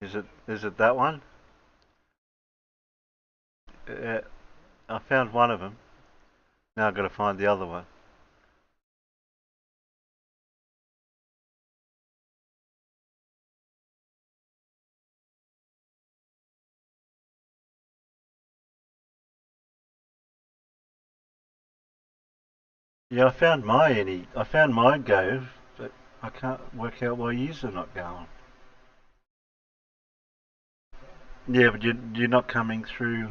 Is it that one? I found one of them. Now I've got to find the other one. Yeah, I found my go, but I can't work out why yours are not going. Yeah, but you're not coming through.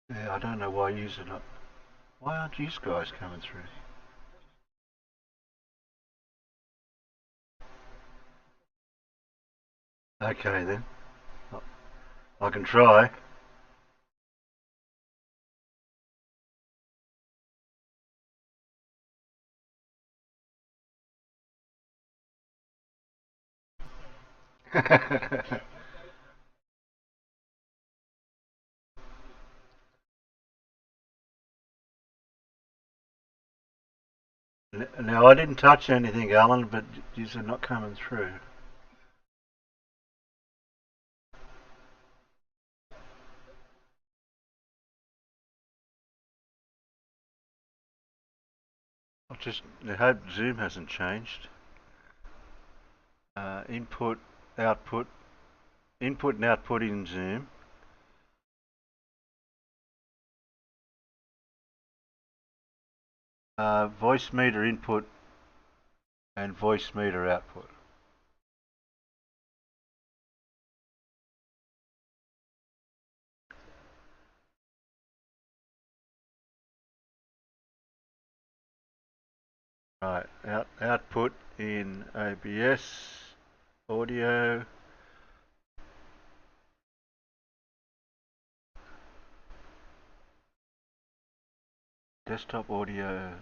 Yeah, I don't know why yours are not. Why aren't you guys coming through? Okay then, I can try. Now I didn't touch anything, Alan, but yours are not coming through. I hope Zoom hasn't changed. Input, output, input and output in Zoom. Voice meter input and voice meter output. Right, output in OBS, audio, desktop audio,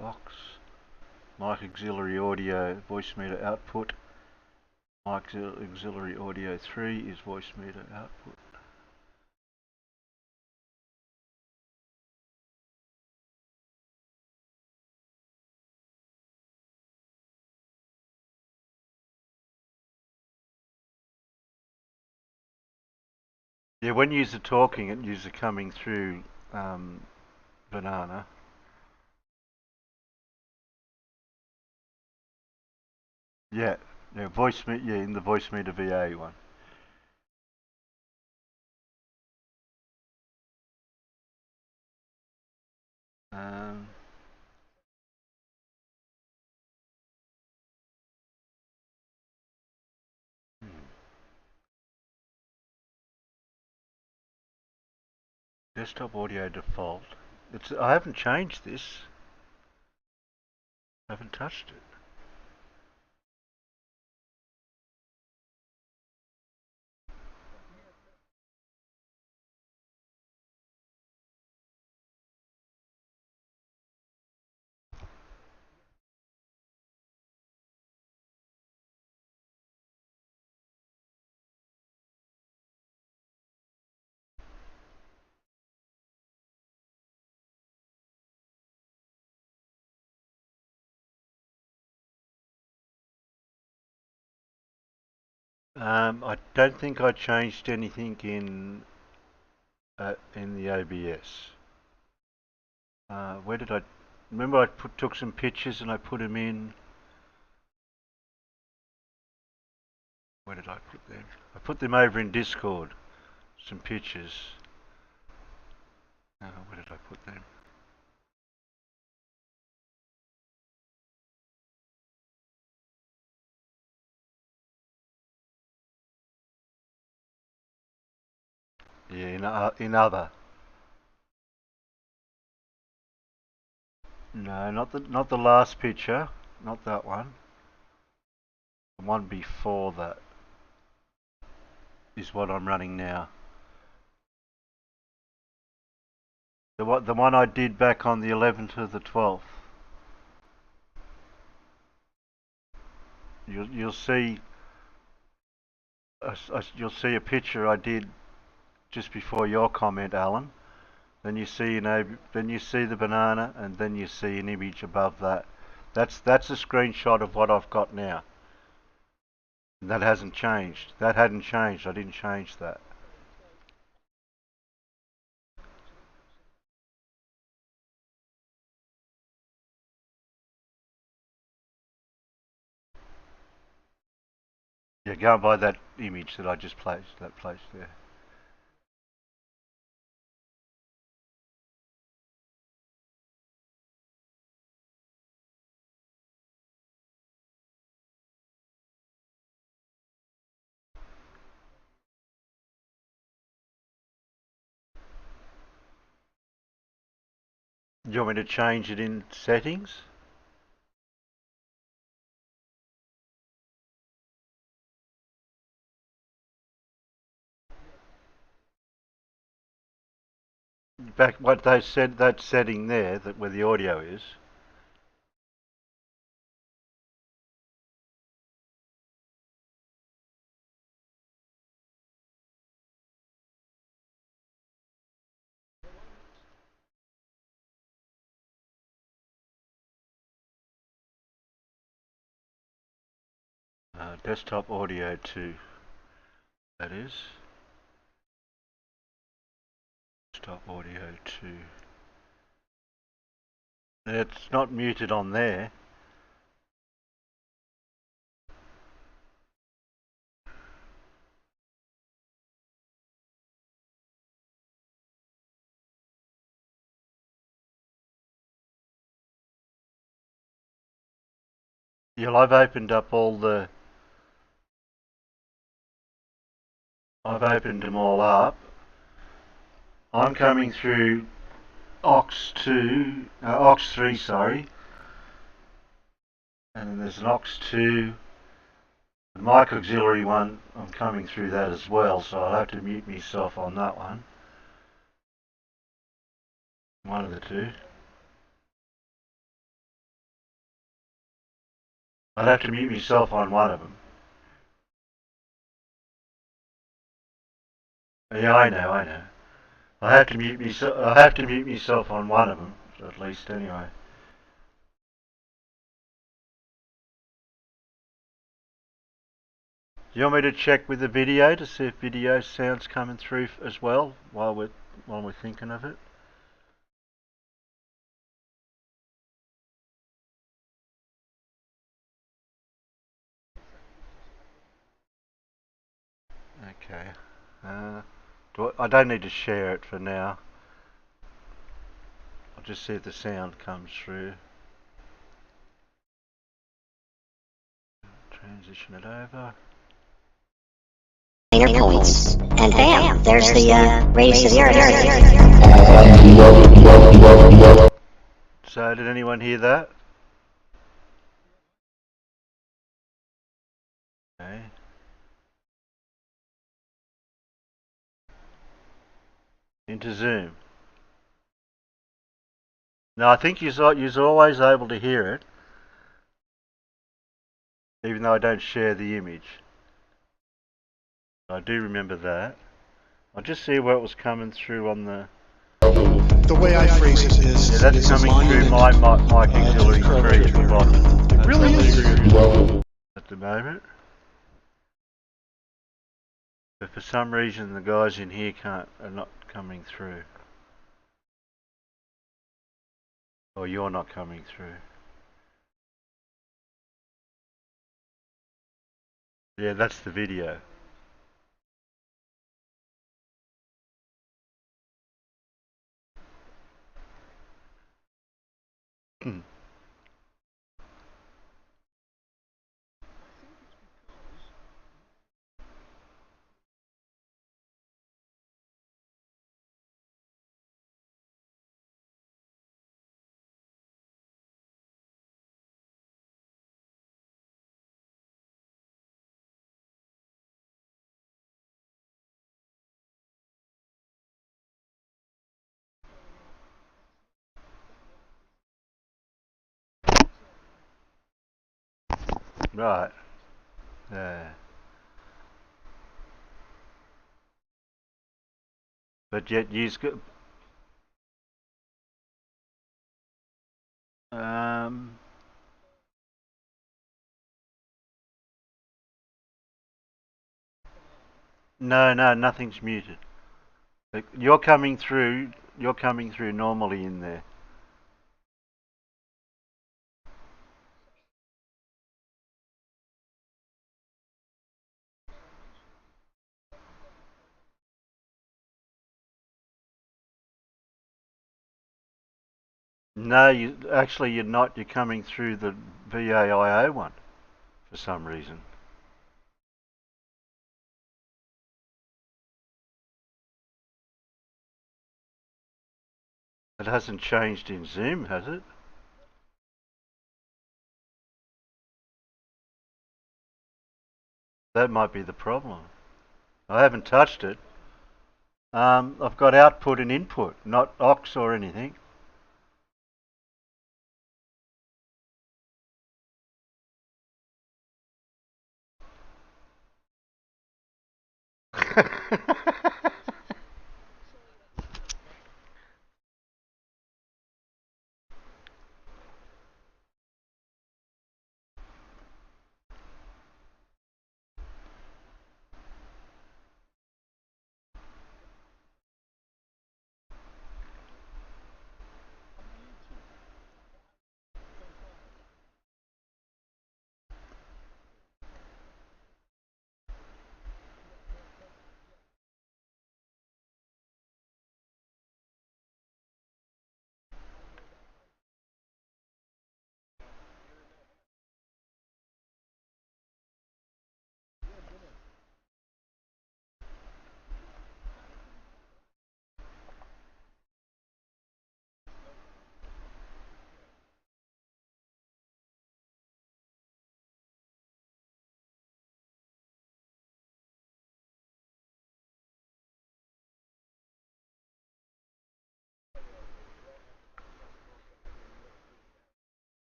aux, mic auxiliary audio, voice meter output, mic auxiliary audio 3 is voice meter output. Yeah, when you're talking and you're coming through banana. Yeah, yeah, yeah, in the voice meter VA one. Um, hmm. Desktop audio default. I haven't changed this. I haven't touched it. I don't think I changed anything in the OBS. Where did I? Remember, took some pictures and I put them in. Where did I put them? I put them over in Discord. Some pictures. Where did I put them? Yeah, in other. No, not the last picture. Not that one. The one before that is what I'm running now. The one I did back on the 11th of the 12th. You'll see you'll see a picture I did just before your comment, Alan. Then you see then you see the banana, and then you see an image above that. That's a screenshot of what I've got now. And that hasn't changed. That hadn't changed. I didn't change that. Yeah, go and buy that image that I just placed. That placed there. Do you want me to change it in settings? Back what they said, that setting there, that where the audio is. Desktop audio 2. That is. Desktop audio 2. It's not muted on there. Yeah, I've opened up all the. I've opened them all up. I'm coming through aux 3, sorry. And then there's an aux 2. The mic auxiliary one, I'm coming through that as well, so I'll have to mute myself on that one. One of the two. I'll have to mute myself on one of them. Yeah, I know. I have to mute myself on one of them, at least anyway. Do you want me to check with the video to see if video sound's coming through as well while we're thinking of it? Okay. I don't need to share it for now. I'll just see if the sound comes through. Transition it over. Points. And bam, there's the raise to the earth. So, did anyone hear that? Okay. Into Zoom. No, I think you're always able to hear it, even though I don't share the image. I do remember that. I'll just see where it was coming through on the. The way I phrase it is, Yeah, that's coming through my mic auxiliary 3 at the bottom. It really is. At the moment. But for some reason the guys in here are not coming through. Or you're not coming through. Yeah, that's the video. Right. Yeah. But yet you've got. Um, no, no, nothing's muted. You're coming through. You're coming through normally in there. No, you actually you're not. You're coming through the VAIO one for some reason. It hasn't changed in Zoom, has it? That might be the problem. I haven't touched it. I've got output and input, not aux or anything.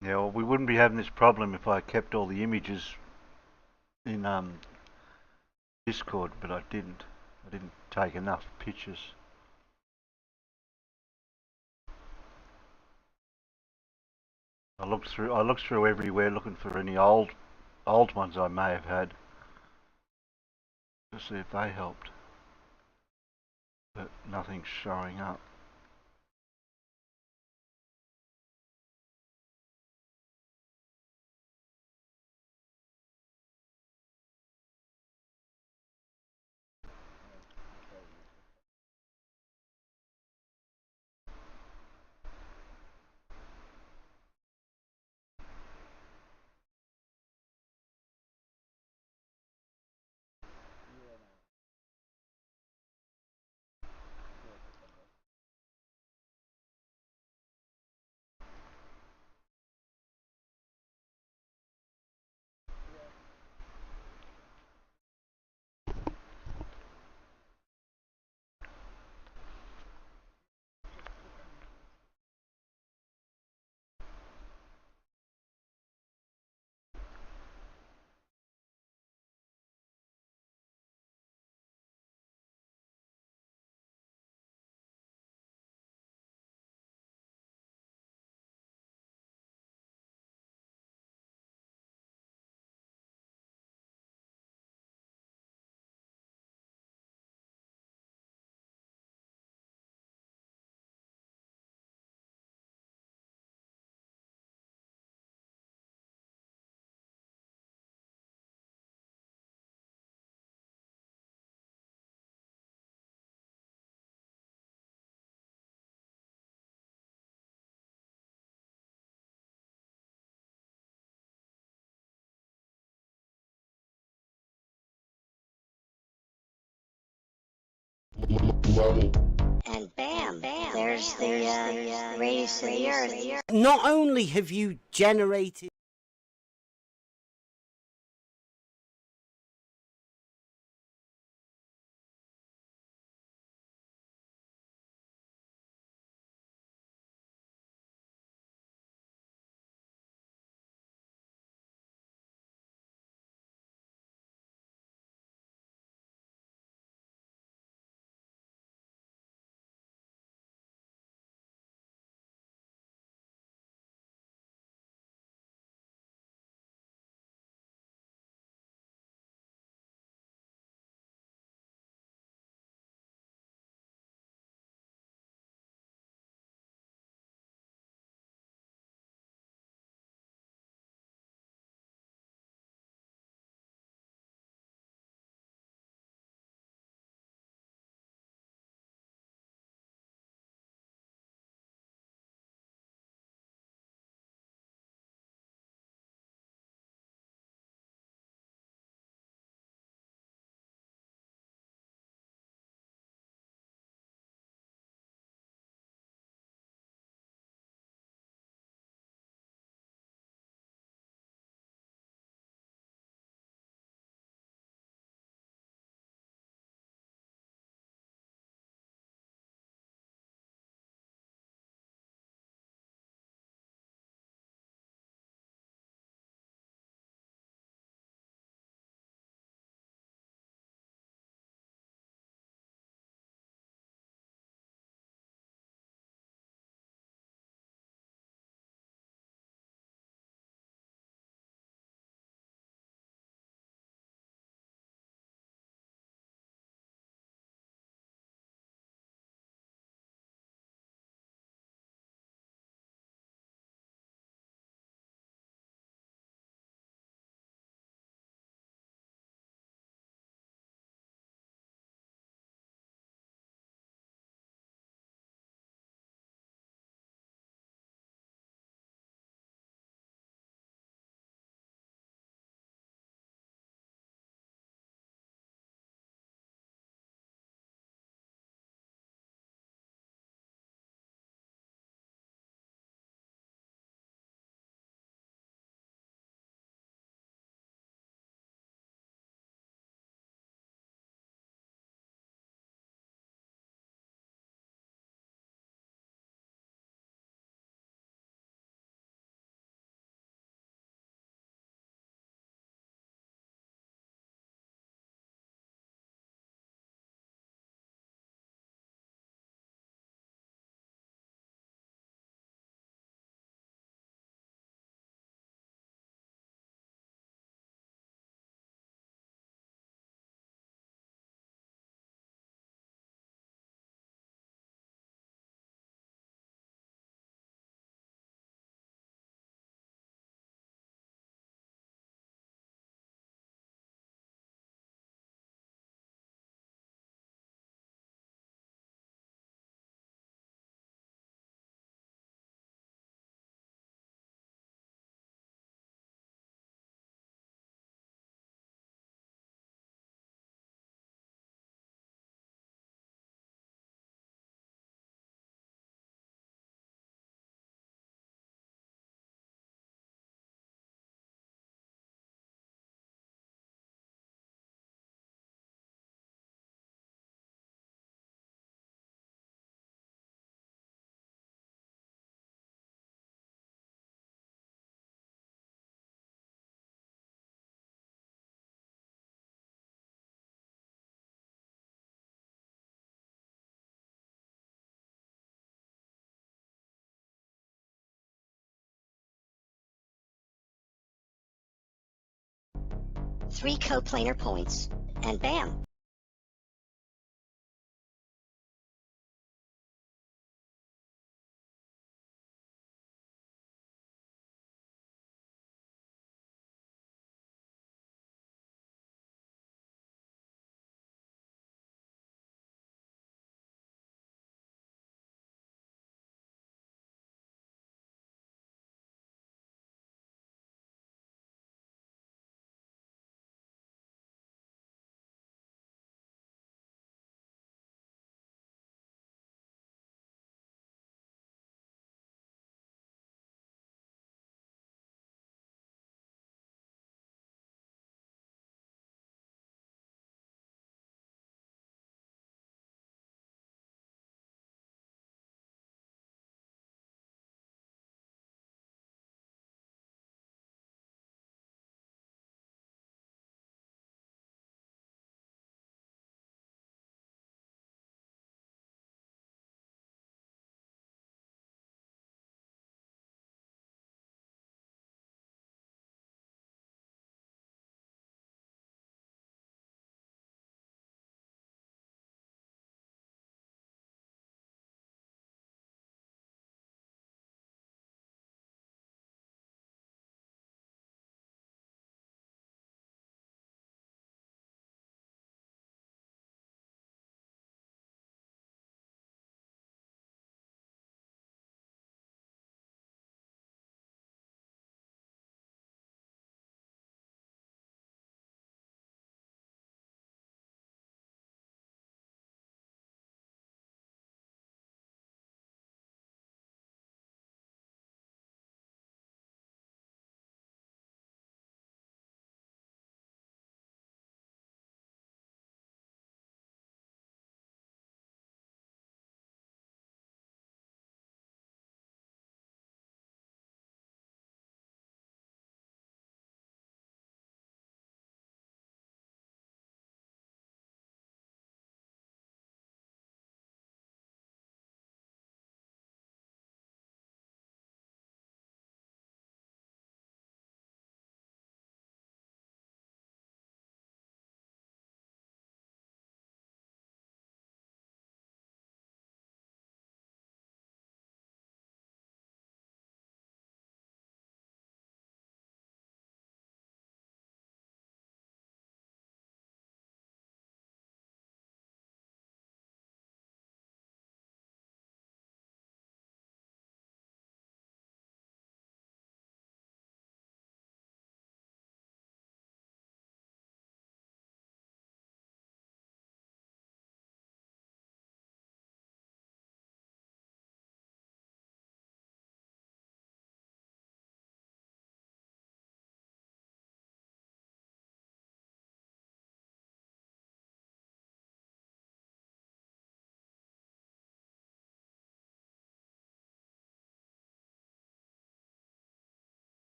Yeah, well, we wouldn't be having this problem if I kept all the images in Discord, but I didn't. I didn't take enough pictures. I looked through everywhere looking for any old ones I may have had to see if they helped, but nothing's showing up. And bam, there's the race of the earth. Not only have you generated three coplanar points, and bam,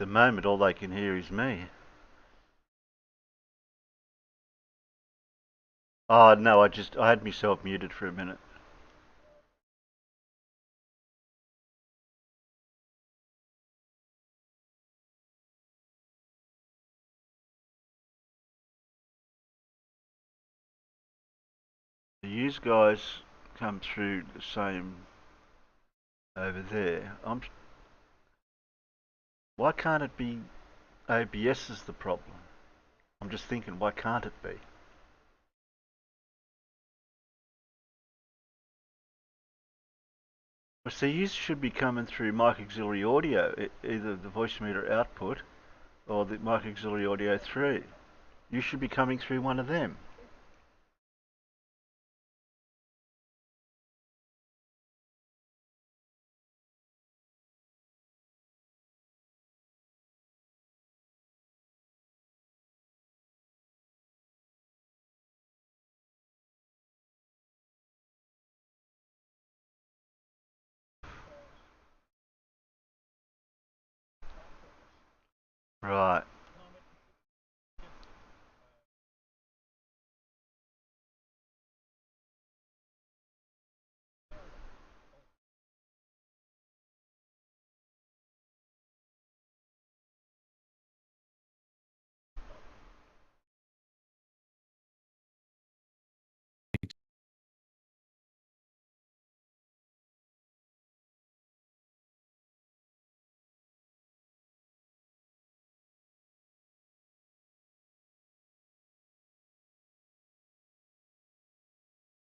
the moment all they can hear is me. Oh no, I had myself muted for a minute. You guys come through the same over there. Why can't it be OBS is the problem? I'm just thinking, why can't it be? Well, see, you should be coming through mic auxiliary audio, either the voice meter output or the mic auxiliary audio 3. You should be coming through one of them. Right.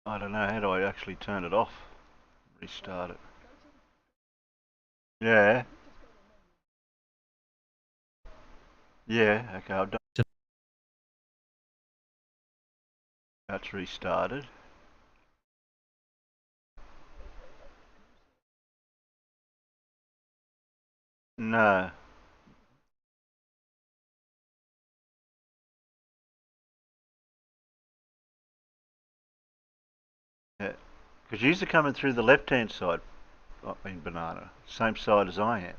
I don't know, how do I actually turn it off? Restart it. Yeah. Yeah, okay, I've done. That's restarted. No. Yeah. Because you're coming through the left-hand side in Banana. Same side as I am.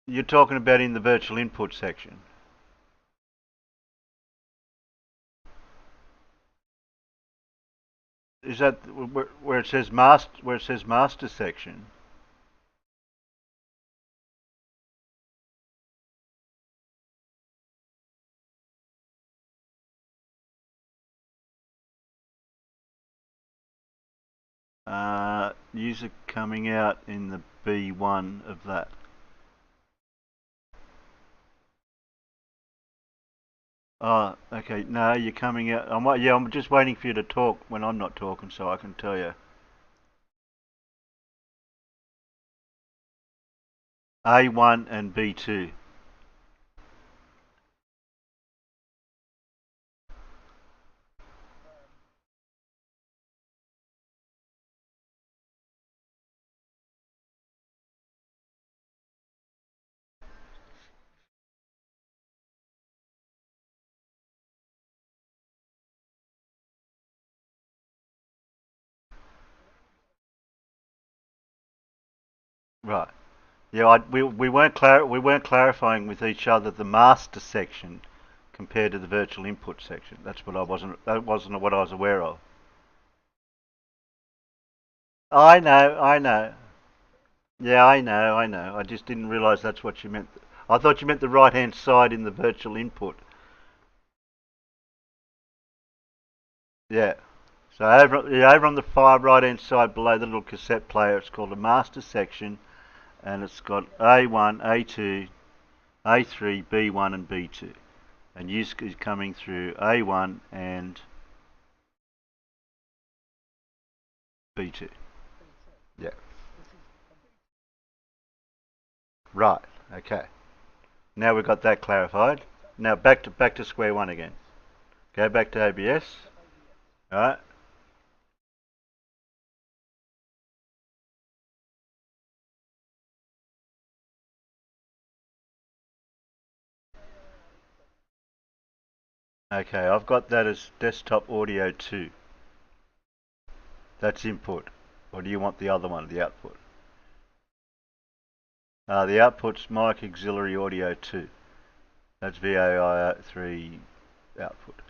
You're talking about in the virtual input section. Is that where it says master section? User coming out in the B1 of that. Oh, okay. No, you're coming out. I'm just waiting for you to talk when I'm not talking, so I can tell you. A1 and B2. Right. Yeah, we weren't clarifying with each other the master section compared to the virtual input section. That wasn't what I was aware of. I know. Yeah, I know. I just didn't realise that's what you meant. I thought you meant the right-hand side in the virtual input. Yeah. So over on the far right-hand side below the little cassette player, it's called a master section, and it's got A1, A2, A3, B1, and B2. And use is coming through A1 and B2. Yeah. Right. Okay. Now we've got that clarified. Now back to square one again. Go back to OBS. All right. Okay, I've got that as desktop audio 2. That's input. Or do you want the other one, the output? The output's mic auxiliary audio 2. That's VAI 3 output.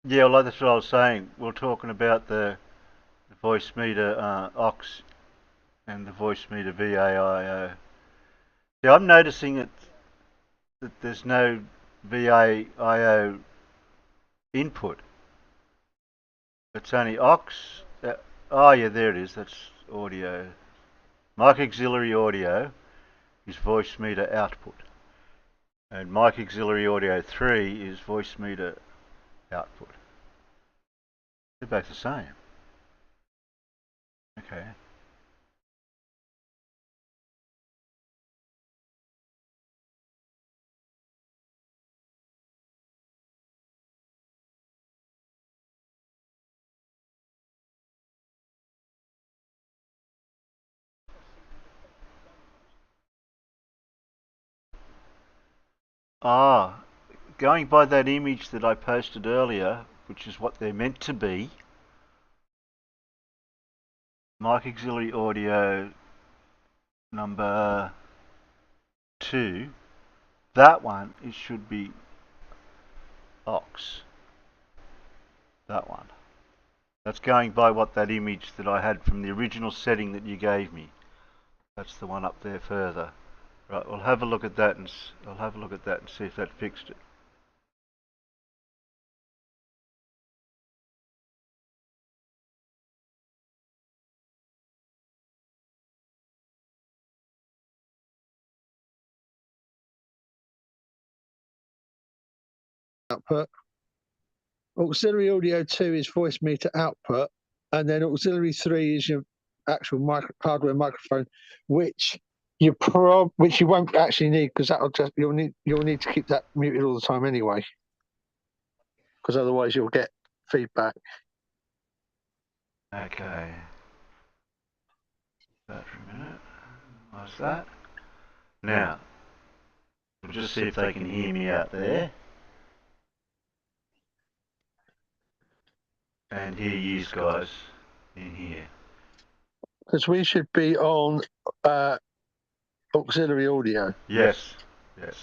Yeah, well, that's what I was saying. We're talking about the voice meter aux and the voice meter VAIO. Yeah, I'm noticing that there's no VAIO input. It's only aux. Oh yeah, there it is. That's audio. Mic auxiliary audio is voice meter output. And mic auxiliary audio 3 is voice meter output. They're both the same. Okay. Ah, going by that image that I posted earlier, which is what they're meant to be, mic auxiliary audio number 2, that one, it should be aux. That one. That's going by what that image that I had from the original setting that you gave me. That's the one up there further. Right, we'll have a look at that and I'll have a look at that and see if that fixed it. Output. Auxiliary audio 2 is voice meter output, and then auxiliary 3 is your actual hardware microphone, which you won't actually need, because you'll need to keep that muted all the time anyway, because otherwise you'll get feedback. Okay. That for a minute. What's that? Now, we'll just see if they can hear me out there. And hear you guys in here. Because we should be on auxiliary audio. Yes, yes.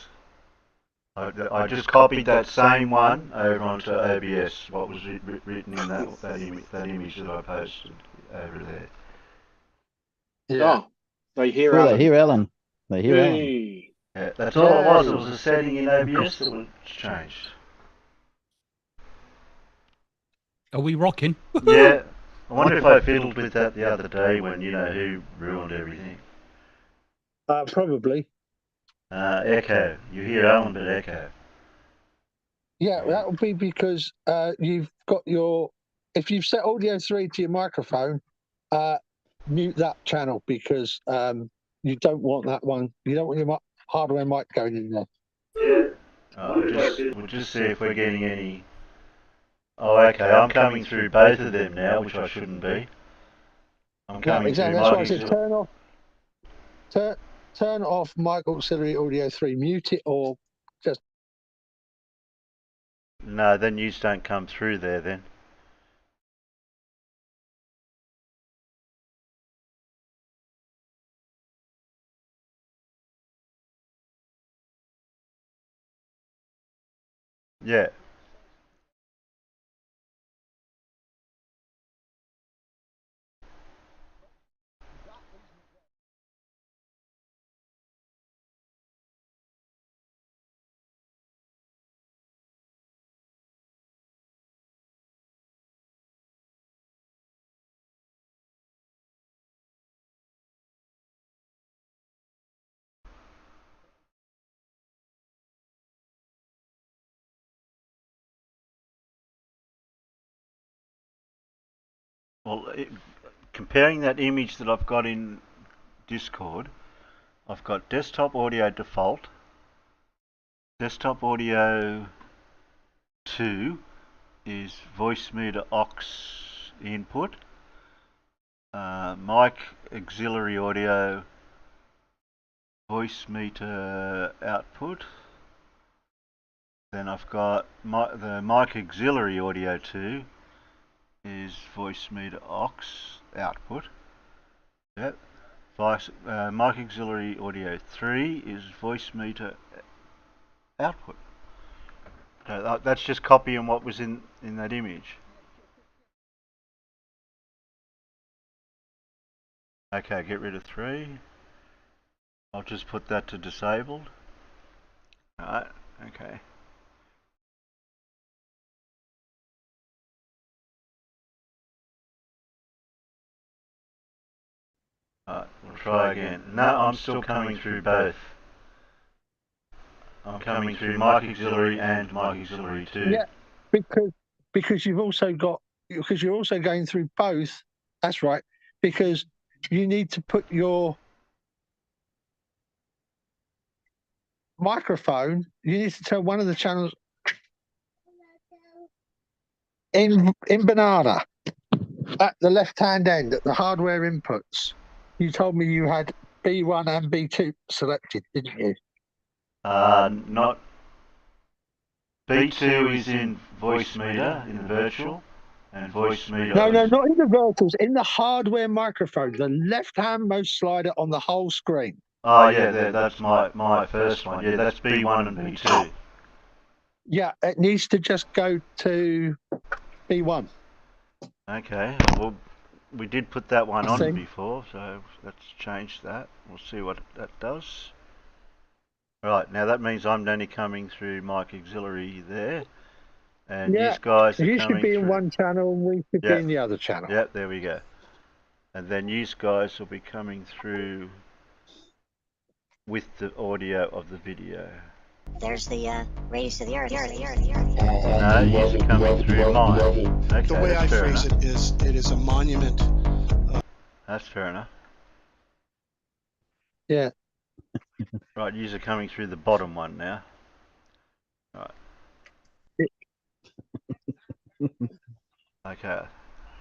I just copied that same one over onto OBS, what was written in that image that I posted over there. Yeah. Oh, they hear Well, Alan. they hear Alan. They hear Alan. Yay. Yeah, that's all it was. It was a setting in OBS that was changed. Are we rocking? Yeah. I wonder if I fiddled with that the other day when you know who ruined everything. Probably. Echo. You hear Alan, but echo. Yeah, that would be because you've got if you've set audio 3 to your microphone, mute that channel, because you don't want that one. You don't want your hardware mic going in there. We'll just see if we're getting any. Oh, okay. I'm coming through both of them now, which I shouldn't be. I'm coming exactly. through. That's why I said turn off mic auxiliary audio 3, mute it, or just. No, then you don't come through there then. Yeah. Well, comparing that image that I've got in Discord, I've got desktop audio default, desktop audio 2 is voice meter aux input, mic auxiliary audio voice meter output. Then I've got the mic auxiliary audio 2 is voice meter aux output. Yep. Mic auxiliary audio 3 is voice meter output. So that's just copying what was in that image. Okay, get rid of 3. I'll just put that to disabled. Alright, okay. Alright, we'll try again. No, I'm still coming through both. I'm coming through mic auxiliary and mic auxiliary 2. Yeah, because you're also going through both. That's right. Because you need to put your microphone. You need to tell one of the channels in banana at the left-hand end at the hardware inputs. You told me you had B1 and B2 selected, didn't you? Not B2 is in voice meter in the virtual, and voice meter. No, not in the virtuals. In the hardware microphone, the left-hand most slider on the whole screen. Oh yeah, that's my first one. Yeah, that's B1 and B2. Yeah, it needs to just go to B1. Okay, well, we did put that one on before, so let's change that. We'll see what that does. Right, now that means I'm only coming through mic auxiliary there, and these guys are coming should be in one channel and we should be in the other channel. Yep, there we go. And then you guys will be coming through with the audio of the video. There's the race to the earth. No, you're coming through mine. Okay, The way I phrase it is a monument. That's fair enough. Yeah. Right, you're coming through the bottom one now. Right. Okay,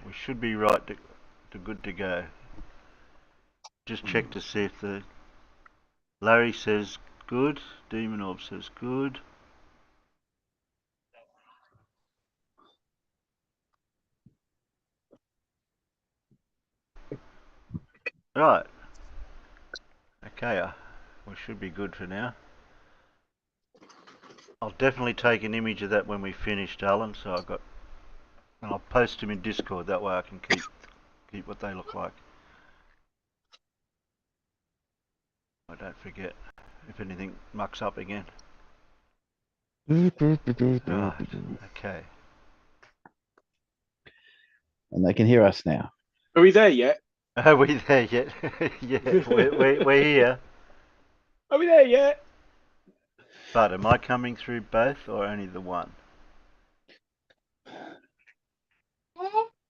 we should be right to good to go. Just check to see if the Larry says good, Demon Orb says good. Right. Okay, we should be good for now. I'll definitely take an image of that when we finished, Alan. So and I'll post them in Discord. That way I can keep what they look like. I don't forget if anything mucks up again. Right. Okay. And they can hear us now. Are we there yet? Are we there yet? Yeah, we're here. Are we there yet? But am I coming through both or only the one?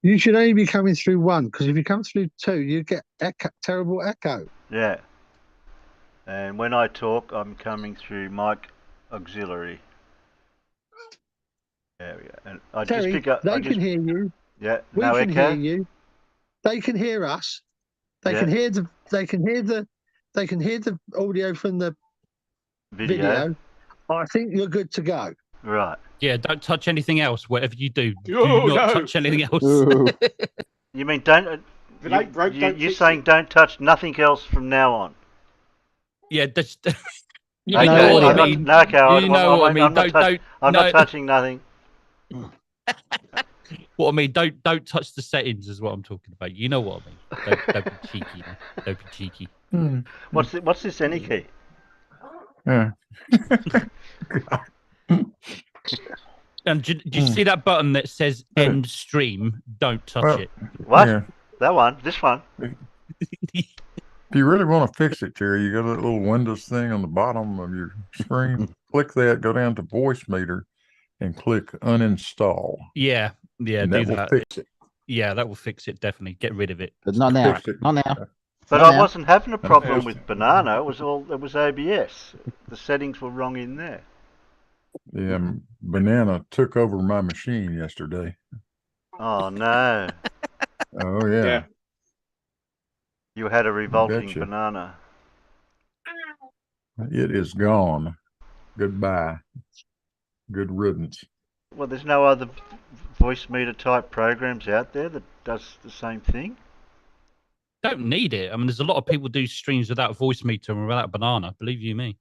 You should only be coming through one, because if you come through two, you get terrible echo. Yeah. And when I talk, I'm coming through mic auxiliary area. And I Terry, just pick up. they can hear you. Yeah. We no can echo. hear you. They can hear us. They can hear the. They can hear the audio from the video. I think you're good to go. Right. Yeah, don't touch anything else. Whatever you do, do not touch anything else. You mean don't? You're saying don't touch nothing else from now on? Yeah, that's. You know what I mean. I'm not touching nothing. What I mean, don't touch the settings is what I'm talking about. You know what I mean. Don't be cheeky. Man. Don't be cheeky. What's this any key? Yeah. And do you see that button that says end stream? Don't touch it. What? Yeah. That one? This one? If you really want to fix it, Terry, you got that little Windows thing on the bottom of your screen. Click that, go down to voice meter, and click uninstall. Yeah, and do that will that. fix it. Yeah, that will fix it. Definitely get rid of it. But not now. Fixed it. Not now. But Not I now. wasn't having a problem Yes. with Banana. It was OBS. The settings were wrong in there. The banana took over my machine yesterday. Oh no! Oh yeah. Yeah. You had a revolting betcha. banana. It is gone. Goodbye. Good riddance. Well, there's no other voice meter type programs out there that does the same thing. Don't need it. I mean, there's a lot of people do streams without voice meter and without Banana. Believe you me.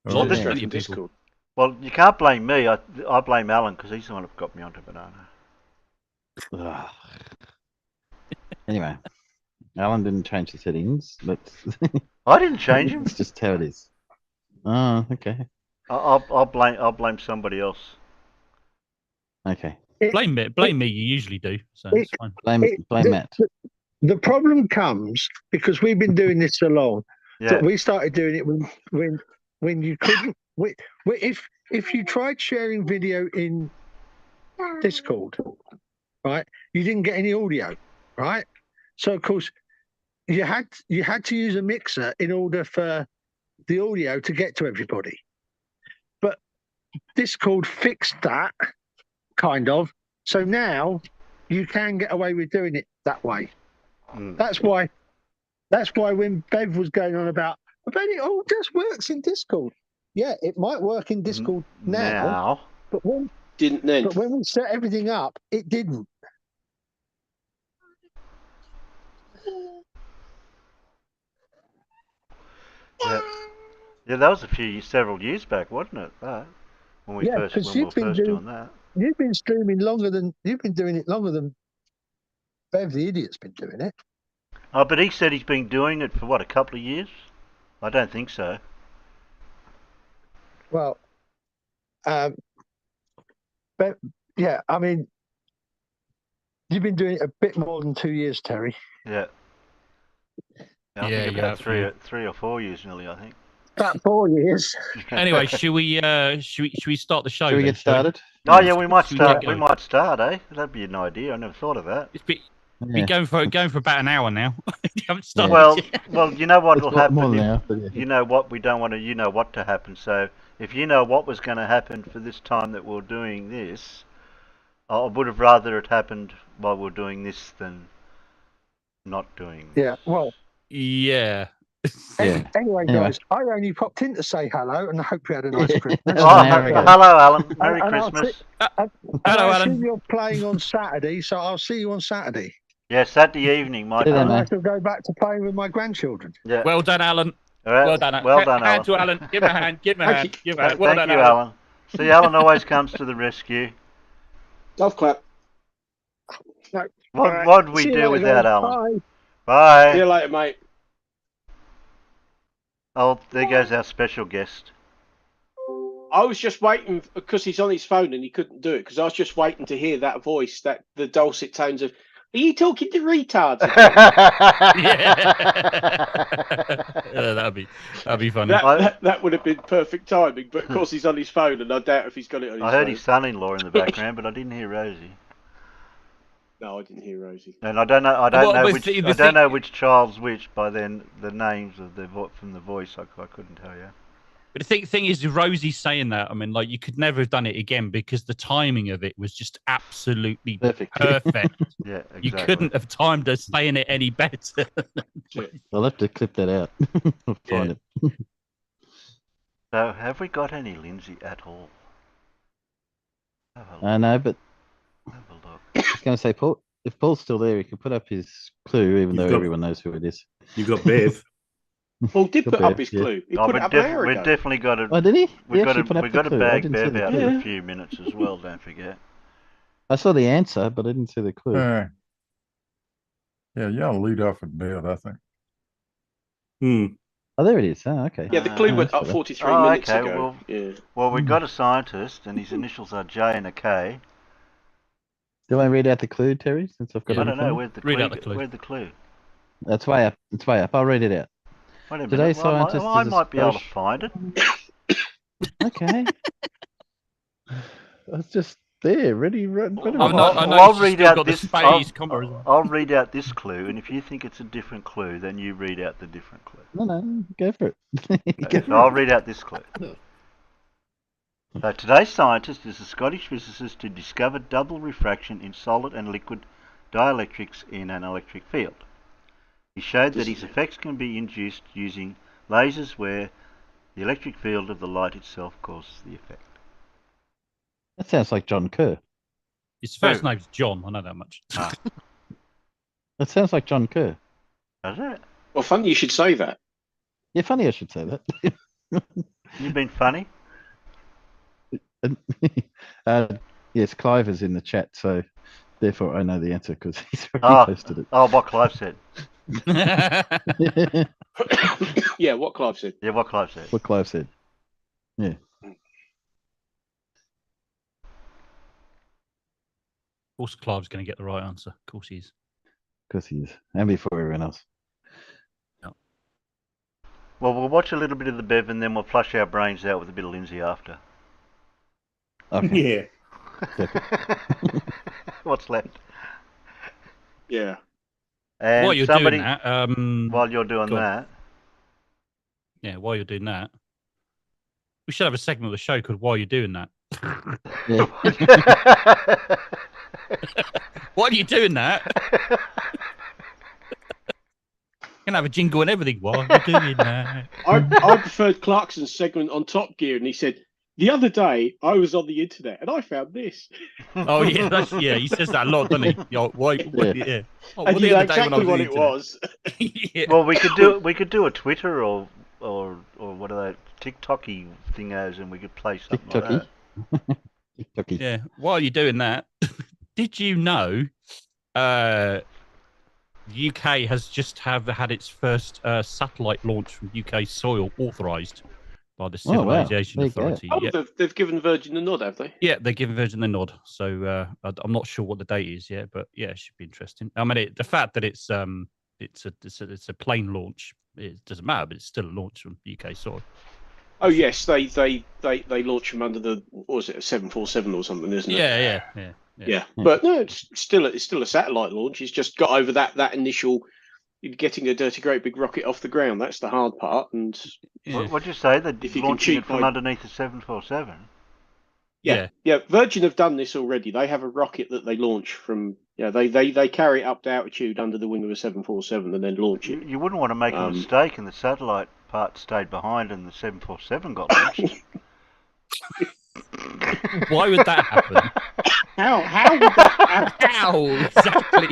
Oh, this- plenty From of people. Discord. Well, you can't blame me. I blame Alan because he's the one who got me onto Banana. Ugh. Anyway, Alan didn't change the settings, but I didn't change him. it's just how it is. Oh, okay. I'll blame somebody else. Okay. Blame me. You usually do, so it's fine. Blame Matt. The problem comes because we've been doing this so long. Yeah. That we started doing it when you couldn't. If you tried sharing video in Discord, right, you didn't get any audio, right? So of course you had to use a mixer in order for the audio to get to everybody. But Discord fixed that kind of. So now you can get away with doing it that way. Mm. That's why when Bev was going on about, I bet it all just works in Discord. Yeah, it might work in Discord now, but when we set everything up, it didn't. Yeah, that was several years back, wasn't it? That when we were first doing that. You've been streaming you've been doing it longer than Bev the Idiot's been doing it. Oh, but he said he's been doing it for what, a couple of years? I don't think so. Well, but yeah, I mean, you've been doing it a bit more than 2 years, Terry. Yeah. I think about 3 or 4 years nearly, I think. About 4 years. Anyway, should we start the show? Should we get started? Oh yeah, we might Should start. get We going? might start, eh? That'd be an idea. I never thought of that. It's been Yeah. going for about an hour now. You haven't started Well, yet. you know what It's will more happen. than If, now, but yeah. you know what we don't want to. You know what to happen. So if you know what was going to happen for this time that we're doing this, I would have rather it happened while we're doing this than not doing. Yeah, well. Yeah. Yeah. Anyway, guys, I only popped in to say hello, and I hope you had a nice Christmas. Oh, an hour ago. hello, Alan. Merry And Christmas. Hello, I Alan. assume you're playing on Saturday, so I'll see you on Saturday. Yeah, Saturday evening, my See you then, And I time. mate. shall go back to playing with my grandchildren. Yeah. Well done, Alan. All right. Well done, Alan. Well done, Hand Alan. to Alan. Give him a hand. Give him a hand. Give him a hand. Well Thank done, you, Alan. Alan. See, Alan always comes to the rescue. Golf clap. No. What'd we See you do later, without guys. Alan? Bye. See you Bye. later, mate. Oh, there goes our special guest. I was just waiting because he's on his phone and he couldn't do it because I was just waiting to hear that voice, the dulcet tones of, are you talking to retards again? Yeah, that'd be funny. That would have been perfect timing, but of course he's on his phone and I doubt if he's got it on his I phone. heard his son-in-law in the background, but I didn't hear Rosie. No, I didn't hear Rosie. And I don't know. I don't know which child's which by then the names of from the voice. I couldn't tell you. But the thing is, Rosie saying that, I mean, like, you could never have done it again because the timing of it was just absolutely Perfect. perfect. Yeah, exactly. You couldn't have timed her saying it any better. I'll have to clip that out. I'll find it. So, have we got any Lindsay at all? Have a look. I know, but Have a look. I was going to say, Paul, if Paul's still there, he can put up his clue, even though everyone knows who it is. You've got Bev. Paul did put up his yeah. clue. He Oh, put it up an hour we've ago. definitely got to. Oh, did he? We've He got actually put up we've the got to clue. I bag didn't see Bev the out clue. for a few minutes as well. Don't forget. I saw the answer, but I didn't see the clue. Yeah, y'all lead off with Bev, I think. Oh, there it is. Oh, okay. Yeah, the clue Oh, went that's up better. 43 Oh, minutes okay, ago. well- Yeah. Well, we've got a scientist, and his initials are J and a K. Do I read out the clue, Terry? Since I've got I it in don't front know of me? where's the Read clue. out the clue. Where's the clue? That's way up. It's way up. I'll read it out. Wait a Today's minute. Well, scientist I is a might be able to special- find it. Okay. I was just there, ready, ready. I know I'll she's read still out got the this. space comma. I'll read out this clue, and if you think it's a different clue, then you read out the different clue. No, go for it. Okay, so I'll read out this clue. So today's scientist is a Scottish physicist who discovered double refraction in solid and liquid dielectrics in an electric field. He showed that his effects can be induced using lasers where the electric field of the light itself causes the effect. That sounds like John Kerr. His first name's John. I know that much. That sounds like John Kerr. Does it? Well, funny you should say that. Yeah, funny I should say that. You've been funny? Yes, Clive is in the chat, so therefore I know the answer because he's already posted it. Oh, what Clive said. Yeah, what Clive said. Yeah, what Clive said. What Clive said. Yeah. Of course, Clive's going to get the right answer. Of course he is. Of course he is. And before everyone else. Well, we'll watch a little bit of the Bev and then we'll flush our brains out with a bit of Lindsay after. Okay. Yeah. What's left? Yeah. And While you're somebody, doing that, while you're doing go on. that, yeah, while you're doing that, we should have a segment of the show called "While You're Doing That." Yeah. While you're doing that, can have a jingle and everything. While you're doing that, I preferred Clarkson's segment on Top Gear, and he said, "The other day I was on the internet and I found this." oh yeah, he says that a lot, doesn't he? Yo, why? Yeah. Oh, And well, you the know other day when I exactly what on it the was. internet. Yeah. well, we could do a Twitter or what are they TikToky thingos, and we could play something like that. TikToky. Yeah. While you're doing that, did you know the UK has just had its first satellite launch from UK soil authorised by the Civil wow. Aviation There you go. Authority? Oh, Yeah. they've given Virgin the nod, have they? Yeah, they're giving Virgin the nod. So I'm not sure what the date is yet, but yeah, it should be interesting. I mean, the fact that it's a plane launch, it doesn't matter, but it's still a launch from UK soil. Oh yes, they launch from under the, what was it, a 747 or something, isn't it? Yeah. But no, it's still a satellite launch. It's just got over that initial getting a dirty great big rocket off the ground. That's the hard part. And What'd you say? They're if you can launching cheat it from by- underneath the 747? yeah, Virgin have done this already. They have a rocket that they launch from. Yeah, they carry it up to altitude under the wing of a 747 and then launch it. You wouldn't want to make a mistake, and the satellite part stayed behind, and the 747 got launched. Why would that happen? How would that happen? How exactly?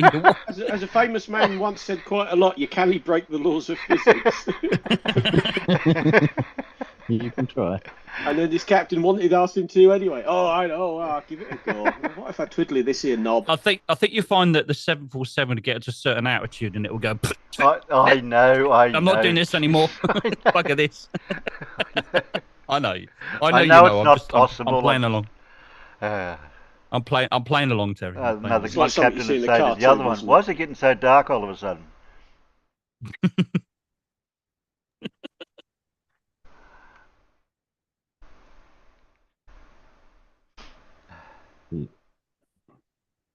As a famous man once said quite a lot, you calibrate the laws of physics. You can try. And then this captain wanted us him to anyway. Oh, I know. I'll give it a go. What if I twiddly this here knob? I think you find that the 747 will get to a certain altitude and it will go. I know. I'm not doing this anymore. Bugger this. I know. I know it's not possible. I'm playing along. Uh, I'm playing along, Terry. another It's like something captain you see would in a say to the cartoon, other one, isn't it? "Why is it getting so dark all of a sudden?"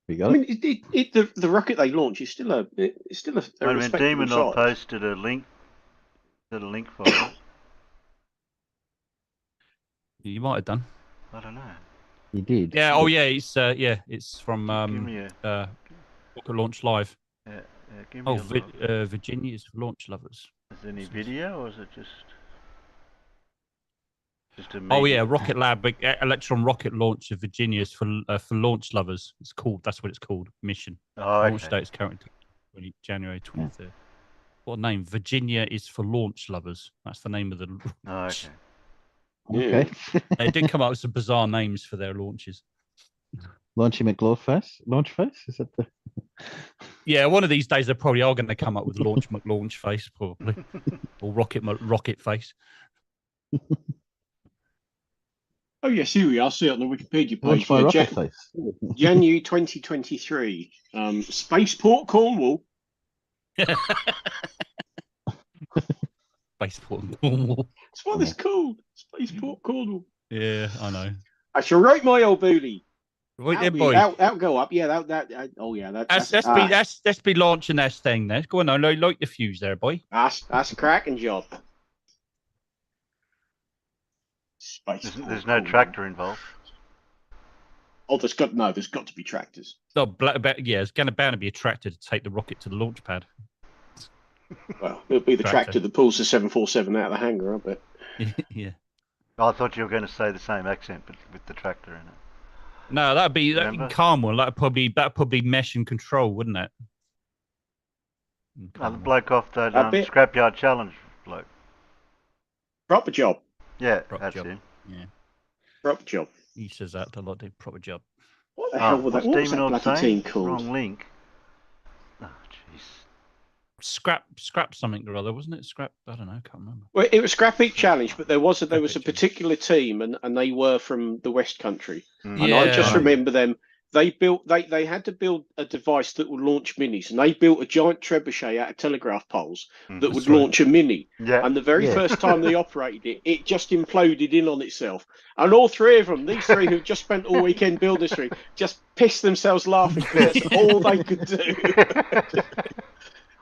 We got I it. mean, the rocket they launch is still a Wait a minute, respectable Demon size. posted a link. Did a link for it? You might have done. I don't know. You did. Yeah. Oh, yeah. It's from Give me a, Rocket Launch Live. give me Oh, a look. Virginia is for launch lovers. Is there any video, or is it just a? Oh media? yeah, Rocket Lab, Electron rocket launch of Virginia is for launch lovers. It's called. That's what it's called. Mission. Oh, Launch okay. date is currently January 23rd. What name? Virginia is for launch lovers. That's the name of the. Oh, okay. Okay. They did come up with some bizarre names for their launches. Launchy McLaunchface? Launchface? Is that the. Yeah, one of these days they probably are going to come up with Launch Face, probably, or Rocket Face. Oh yes, here we are. See it on the Wikipedia Launch page. my Yeah, rocket face. January 2023. Spaceport Cornwall. Spaceport Cornwall. That's what it's called. Spaceport Cornwall. Yeah, I know. I shall write my old booty. Right there, That'll, boy. that'll go up. Yeah, oh yeah, Let's be launching this thing there. Go on, now, light the fuse there, boy. that's a cracking job. Space There's no tractor involved. Oh, there's got to be tractors. No, yeah, it's bound to be a tractor to take the rocket to the launch pad. Well, it'll be the tractor that pulls the 747 out of the hangar, I bet. Yeah. I thought you were going to say the same accent, but with the tractor in it. No, that'd be calm one. That'd probably mesh and control, wouldn't it? The bloke off that bit. Scrapyard Challenge bloke. Proper job. Yeah, Proper that's job. him. Yeah. Proper job. He says that a lot. Do proper job. What the hell was that? What was that bloody team called? Wrong link. Oh, jeez. Scrap something or other, wasn't it? Scrap. I don't know. I can't remember. Well, it was Scrap Heap Challenge, but there was a particular team, and they were from the West Country, and I just remember them. They had to build a device that would launch minis, and they built a giant trebuchet out of telegraph poles that would launch a mini. Yeah. And the very first time they operated it, it just imploded in on itself. And all three of them, these three who just spent all weekend building this thing, just pissed themselves laughing because that's all they could do.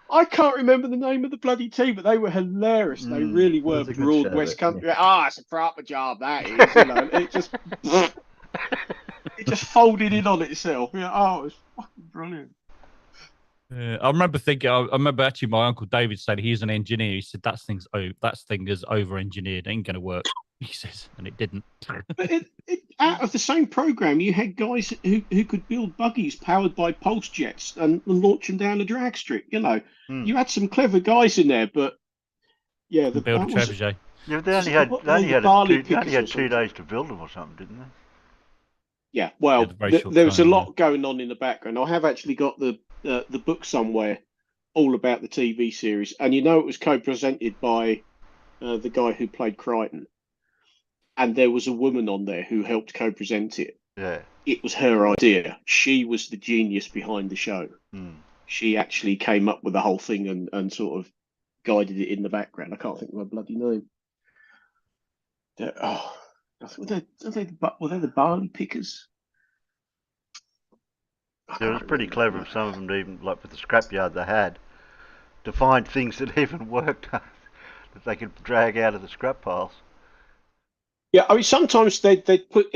I can't remember the name of the bloody team, but they were hilarious. They really were. Broad West Country. It's a proper job, that is. You know, it just folded in on itself. Yeah, it was fucking brilliant. I remember actually my uncle David said he's an engineer. He said that thing is over-engineered. It ain't going to work. He says, and it didn't. But out of the same program, you had guys who could build buggies powered by pulse jets and launch them down a drag strip. You know, you had some clever guys in there, but yeah, build a trebuchet. Yeah, they only had 2 days to build them or something, didn't they? Yeah, well, there was a lot going on in the background. I have actually got the book somewhere all about the TV series, and you know it was co-presented by the guy who played Crichton, and there was a woman on there who helped co-present it. Yeah, it was her idea. She was the genius behind the show. She actually came up with the whole thing and sort of guided it in the background. I can't think of her bloody name. Were they the barley pickers? It was pretty clever of some of them, even like with the scrapyard they had, to find things that even worked that they could drag out of the scrap piles. Yeah, I mean sometimes they'd put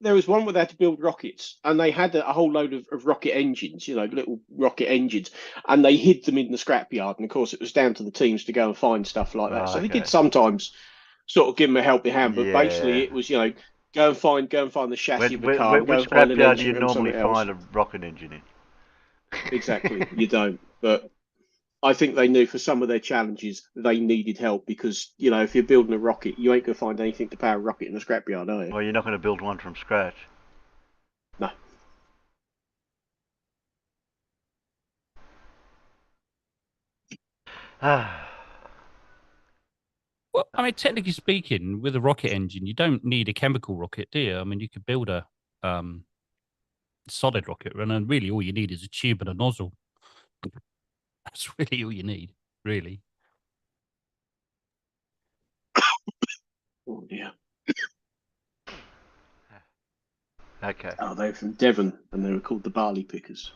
there was one where they had to build rockets, and they had a whole load of rocket engines, you know, little rocket engines, and they hid them in the scrapyard. And of course, it was down to the teams to go and find stuff like that. So they did sometimes sort of give them a helping hand, but basically it was, you know, go and find the chassis of the car. Which scrapyard do you normally find a rocket engine in? Exactly, you don't. But I think they knew for some of their challenges they needed help because, you know, if you're building a rocket, you ain't going to find anything to power a rocket in the scrapyard, are you? Well, you're not going to build one from scratch. No. Well, I mean, technically speaking, with a rocket engine, you don't need a chemical rocket, do you? I mean, you could build a solid rocket, and then really all you need is a tube and a nozzle. That's really all you need, really. Oh, dear. Okay. Oh, they're from Devon, and they were called the Barley Pickers.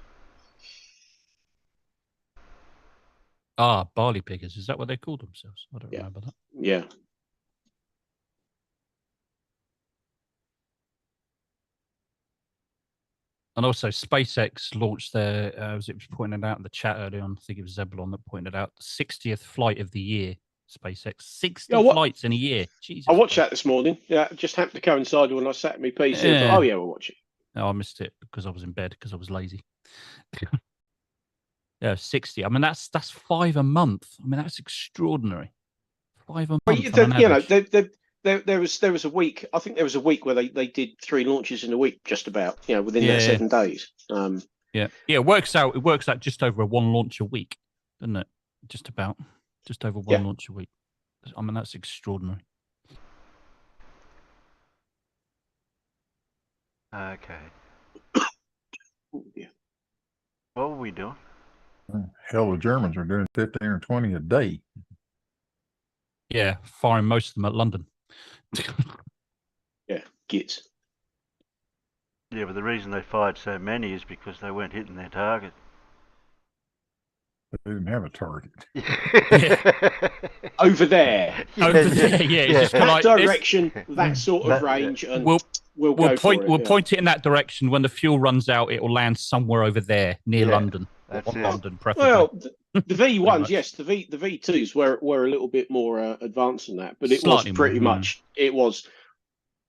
Barley pickers. Is that what they called themselves? I don't remember that. Yeah. And also, SpaceX launched their, as it was pointed out in the chat earlier on, I think it was Zebulon that pointed out, the 60th flight of the year. SpaceX, 60 flights in a year. Jesus. I watched that this morning. Yeah, it just happened to coincide when I sat at my PC. Yeah. I thought, we'll watch it. No, I missed it because I was in bed because I was lazy. Yeah, 60. I mean, that's 5 a month. I mean, that's extraordinary. 5 a month. Well, you know, there was a week. I think there was a week where they did 3 launches in a week, just about. You know, within that 7 days. Yeah. It works out just over 1 launch a week, doesn't it? Just over 1 launch a week. I mean, that's extraordinary. Okay. Oh, yeah. What were we doing? Hell, the Germans are doing 15 or 20 a day. Yeah, firing most of them at London. Yeah, gits. Yeah, but the reason they fired so many is because they weren't hitting their target. They didn't have a target. Over there. Over there, yeah. It's just That like this. direction, that sort of range, and We'll go point. for it, We'll yeah. point it in that direction. When the fuel runs out, it will land somewhere over there near Yeah, London. that's Or it. London, preferably. Well, the V1s, much. yes, the V2s were a little bit more advanced than that, but it Slightly was more, pretty much it was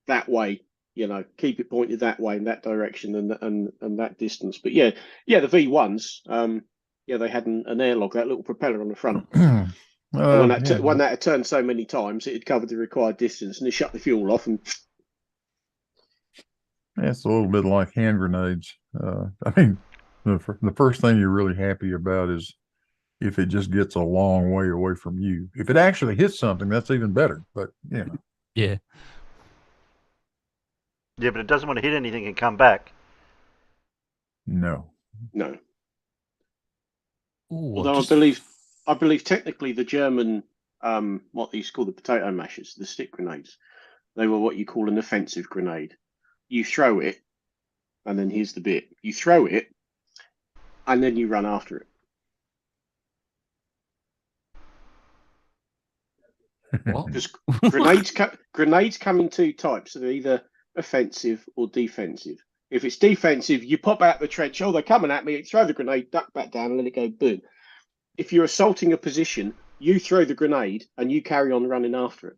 that way. You know, keep it pointed that way in that direction and that distance. But yeah, the V1s, yeah, they had an airlock, that little propeller on the front. And when that had turned so many times, it had covered the required distance, and it shut the fuel off. And It's a little bit like hand grenades. I mean, the first thing you're really happy about is if it just gets a long way away from you. If it actually hits something, that's even better. But you know, Yeah. Yeah, but it doesn't want to hit anything and come back. no. Ooh, although I believe technically the German, what they used to call the potato mashers, the stick grenades, they were what you call an offensive grenade. You throw it, and then here's the bit: you throw it, and then you run after it. What? Because grenades come in two types. So they're either offensive or defensive. If it's defensive, you pop out the trench. Oh, they're coming at me. Throw the grenade, duck back down, and let it go boom. If you're assaulting a position, you throw the grenade and you carry on running after it.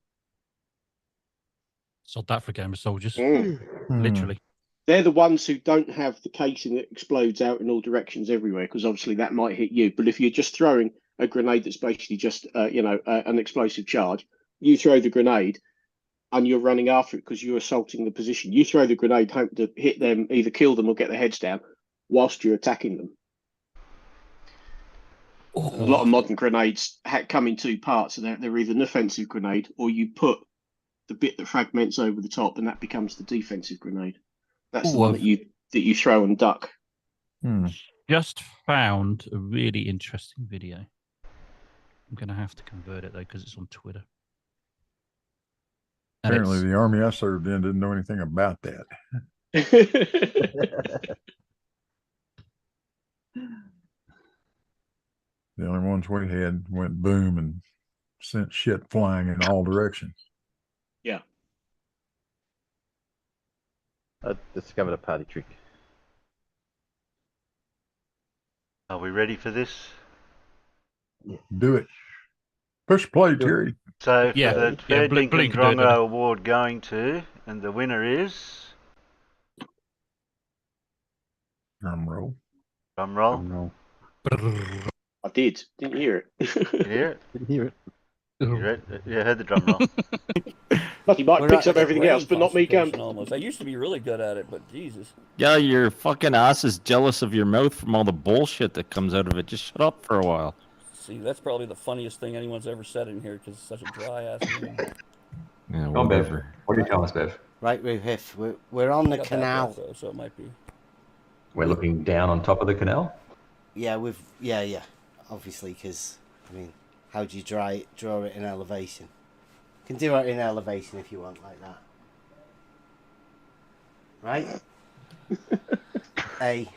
Sod that for a game of soldiers. Mm. Literally. They're the ones who don't have the casing that explodes out in all directions everywhere, because obviously that might hit you. But if you're just throwing a grenade that's basically just, an explosive charge, you throw the grenade and you're running after it because you're assaulting the position. You throw the grenade, hope to hit them, either kill them or get their heads down whilst you're attacking them. A lot of modern grenades come in two parts. So they're either an offensive grenade, or you put the bit that fragments over the top, and that becomes the defensive grenade. That's the one that you throw and duck. Just found a really interesting video. I'm going to have to convert it though because it's on Twitter. And Apparently, the army I served in didn't know anything about that. The only ones we had went boom and sent shit flying in all directions. Yeah. I discovered a party trick. Are we ready for this? Do it. Push play, Terry. So for the Fair Blink Dinkum can do it. Drongo Award going to, and the winner is... Drum roll. Drum roll. I did. Didn't hear it. You hear it? Didn't hear it. You heard the drum roll. Lucky Mike picks up everything else, but not me going. Almost. I used to be really good at it, but Jesus. Yeah, your fucking ass is jealous of your mouth from all the bullshit that comes out of it. Just shut up for a while. See, that's probably the funniest thing anyone's ever said in here because it's such a dry ass name. Yeah, Go on, Bev. What are you telling us, Bev? Right, Ruhif, we're on the Got that canal. back, though, so it might be. We're looking down on top of the canal? Yeah, obviously, because, I mean, how do you draw it in elevation? You can do it in elevation if you want, like that. Right? So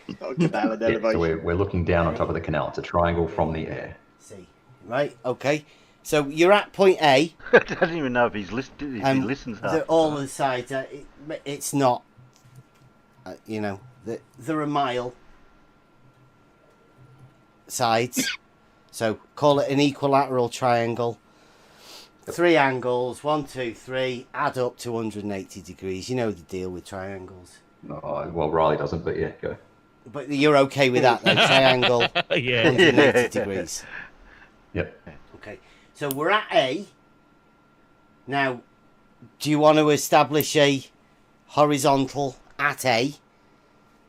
we're looking down on top of the canal. It's a triangle from the air. See. Right, okay. So you're at point A. I don't even know if he's listening. If he listens half. All the sides, it's not, there are mile sides. So call it an equilateral triangle. 3 angles, 1, 2, 3, add up to 180 degrees. You know the deal with triangles. Oh, well, Riley doesn't, but yeah, go. But you're okay with that, then? Triangle, Yeah. 180 degrees. Yep. Okay, so we're at A. Now, do you want to establish a horizontal at A?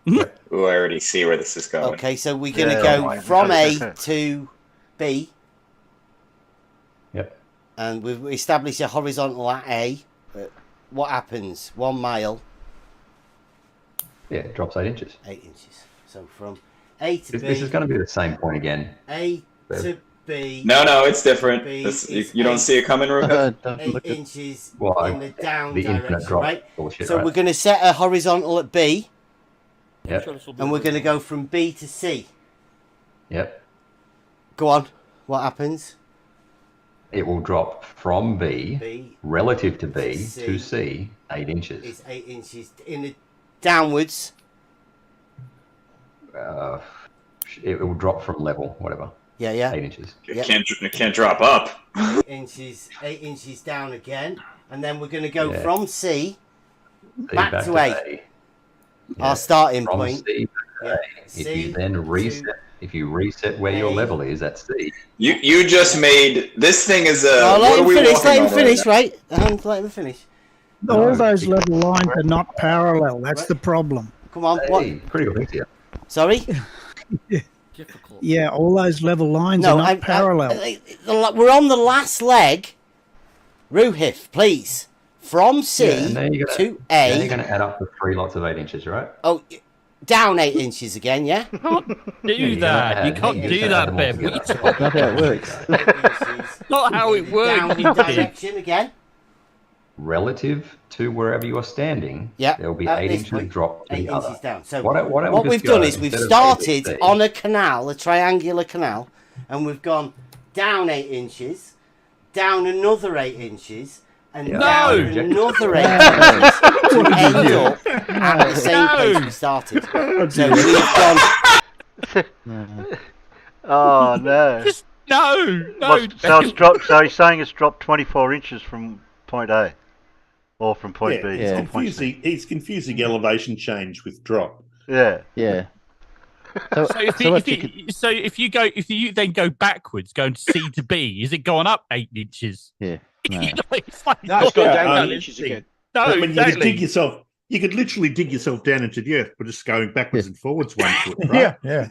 Ooh, I already see where this is going. Okay, so we're going to go from A to B. Yep. And we've established a horizontal at A. What happens? 1 mile. Yeah, it drops 8 inches. 8 inches. So from A to B. This is going to be the same point again. A to B. No, it's different. You don't see it coming, Ruka? 8 inches Well, in the down the direction, infinite drop. right? Bullshit, So right? we're going to set a horizontal at B. Yep. And we're going to go from B to C. Yep. Go on. What happens? It will drop from B, relative to B to C 8 inches. It's 8 inches in the downwards. It will drop from level, whatever. Yeah, yeah. 8 inches. It can't drop up. 8 inches down again, and then we're going to go from C back to A. Yeah. Our starting From point. C back to A. If you then reset, where your level is at C. You just made this thing is a. No, let him finish. Let him finish. Right? Right. Let him finish. All those level lines are not parallel. That's the problem. Come on. Hey, pretty good here. Sorry. Yeah, all those level lines are not parallel. We're on the last leg. Ruhif, please. From C to A. Then you're going to add up the 3 lots of 8 inches, right? Oh, down 8 inches again, yeah? You can't do that. You can't do that, Bev. That's not how it works. Not how it works. Downward direction again. Relative to wherever you are standing, Yeah, there will be at 8 this inches point, drop to 8 the other. inches down. So what we've done is we've started on a canal, a triangular canal, and we've gone down 8 inches, down another 8 inches, and down another 8 inches to end up at the same place we started. So we've gone. Oh no! Just no. So it's dropped. So he's saying it's dropped 24 inches from point A, or from point B. He's confusing elevation change with drop. Yeah. Yeah. So if you then go backwards, going C to B, is it going up 8 inches? Yeah. No, it's gone down 8 inches again. No, I mean, exactly. you could literally dig yourself down into the earth by just going backwards and forwards 1 foot, right? Yeah.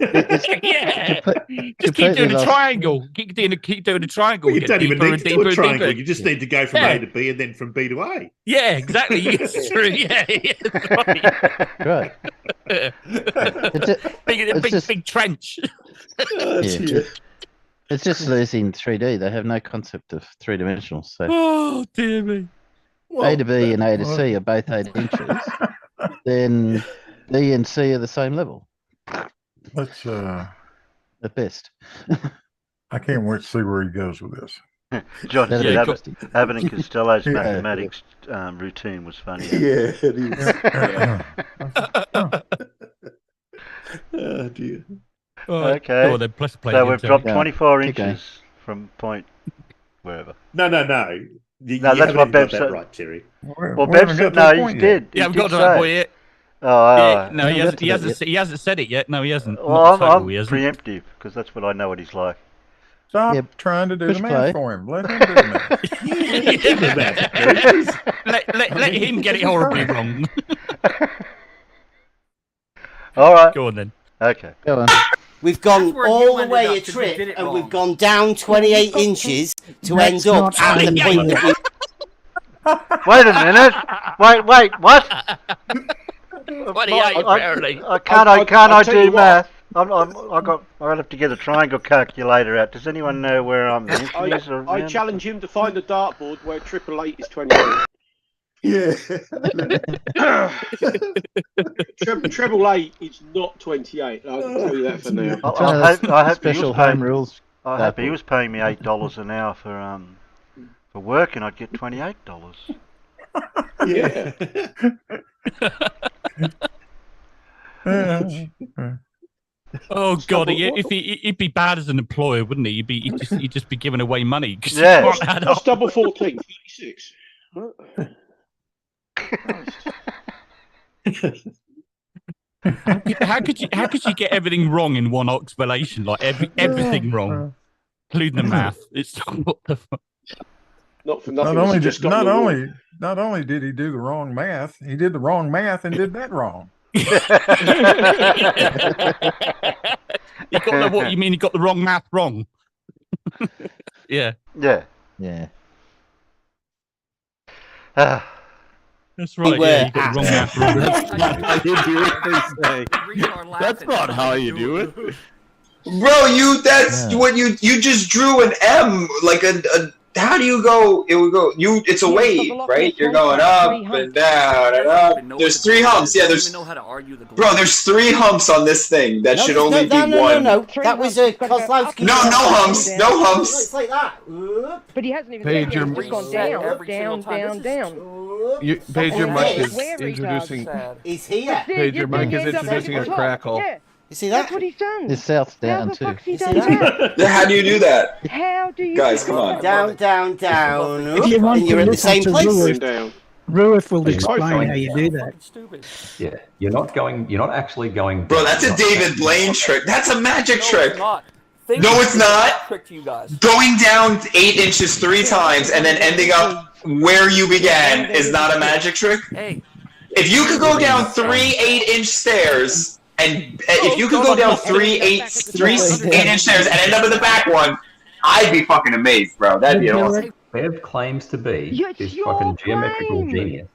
Just keep doing a triangle. Keep doing a triangle. Well, you don't even need to do a triangle. Deeper. You just need to go from A to B and then from B to A. Yeah, exactly. It's true. Yeah, Right. Big trench. It's just losing 3D. They have no concept of 3-dimensional. So oh dear me. A to B and A to C are both 8 inches. Then B and C are the same level. Let's at best. I can't wait to see where he goes with this. John, Abbott and Costello's mathematics routine was funny. Yeah, it is. Oh dear. Okay. Oh, so we've dropped 24 inches from point wherever. No. You that's what Bev said. Right, Terry. Well, Bev said no. He did. Yeah, I've got to that point yet. Oh, no, he hasn't said it yet. No, he hasn't. Well, I'm preemptive because that's what I know what he's like. Stop trying to do the math for him. Let him do the math. let him get it horribly wrong. All right. Go on then. Okay. Go on. We've gone all the way a trip, and we've gone down 28 inches to end up at the point that we... Wait a minute. Wait, what? 28 apparently. Can't I do math? I'll have to get a triangle calculator out. Does anyone know where I'm? I challenge him to find a dartboard where 888 is 28. Yeah. Treble 8 is not 28. I can tell you that for now. I hope special home rules. I hope he was paying me $8 an hour for work, and I'd get $28. Yeah. Oh God! He'd be bad as an employer, wouldn't he? He'd just be giving away money. Yeah. What's double 14? 36. How could you get everything wrong in one explanation? Like everything wrong, including the math. It's what the fuck. Not for nothing. Not only did he do the wrong math, he did the wrong math and did that wrong. You got what you mean? You got the wrong math wrong. Yeah. That's right. Yeah, you got the wrong math wrong. That's not how you do it. Bro, that's what you just drew an M, like a How do you go? It would go. It's a wave, right? You're going up and down and up. There's 3 humps. Yeah, there's. Bro, there's 3 humps on this thing. That should only be one. No. That was a Kozlowski. No humps. No humps. It's like that. But he hasn't even Paige, said it. He's just gone down. Paige, your mic is introducing. He's here. Paige, your mic is introducing a crackle. Yeah. You see that? That's what he's done. The south's down How the too. fuck's he done that? How do you do that? How do you Guys, do come on. that? Down. If you want And you're to in the listen same to place. Ruif will explain how you do that. Yeah, you're not actually going. Bro, that's a David Blaine trick. That's a magic trick. Not. No, it's not. Trick to you guys. Going down 8 inches 3 times and then ending up where you began is not a magic trick. Hey. If you could go down 3 8-inch stairs, and if you could go down 3 8-inch stairs and end up in the back one, I'd be fucking amazed, bro. That'd be awesome. Bev claims to be this fucking geometrical genius.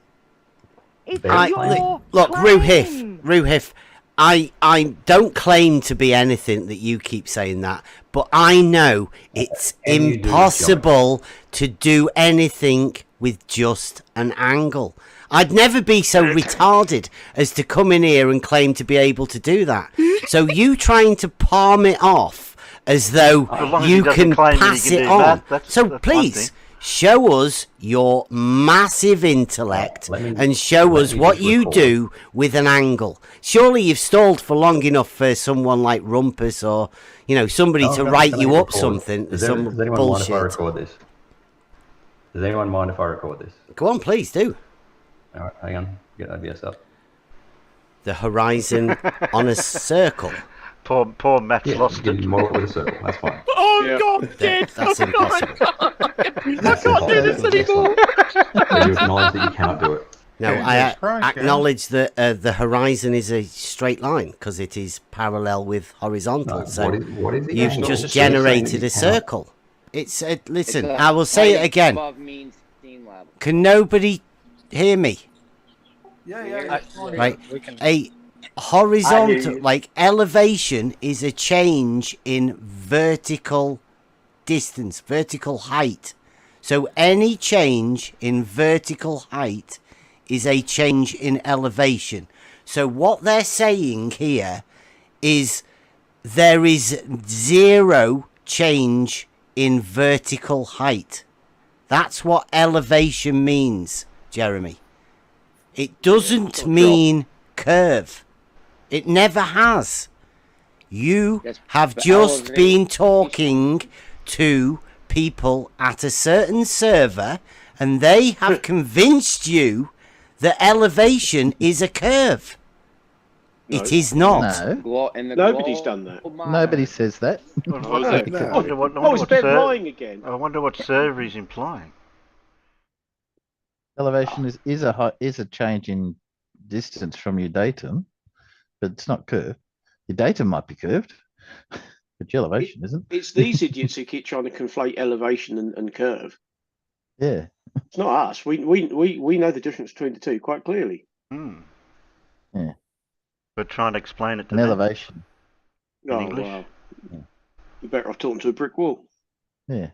Look, Ruhif, I don't claim to be anything that you keep saying that, but I know it's impossible to do anything with just an angle. I'd never be so retarded as to come in here and claim to be able to do that. So you trying to palm it off as though you can pass it on. So please, show us your massive intellect and show us what you do with an angle. Surely you've stalled for long enough for someone like Rumpus or, somebody to write you up something. Does anyone mind if I record this? Does anyone mind if I record this? Go on, please do. All right, hang on. Get OBS up. The horizon on a circle. Poor Matt's lost it. More with a circle. That's fine. God, dead. That's impossible. I can't do this anymore. You acknowledge that you cannot do it. No, I acknowledge that the horizon is a straight line because it is parallel with horizontal. No, so what is it? you've just generated a circle. It's listen. I will say it again. Can nobody hear me? Yeah. Right. A horizontal, like elevation, is a change in vertical distance, vertical height. So any change in vertical height is a change in elevation. So what they're saying here is there is 0 change in vertical height. That's what elevation means, Jeremy. It doesn't mean curve. It never has. You have just been talking to people at a certain server and they have convinced you that elevation is a curve. No. It is not. No. Nobody's done that. Nobody says that. Lying again. I wonder what server he's implying. Elevation is a change in distance from your datum, but it's not curved. Your datum might be curved, but your elevation isn't. It's these idiots who keep trying to conflate elevation and curve. Yeah. It's not us. We know the difference between the two quite clearly. Yeah. But trying to explain it to An them. elevation. Oh, English. wow. You're better off talking to a brick wall. Yeah.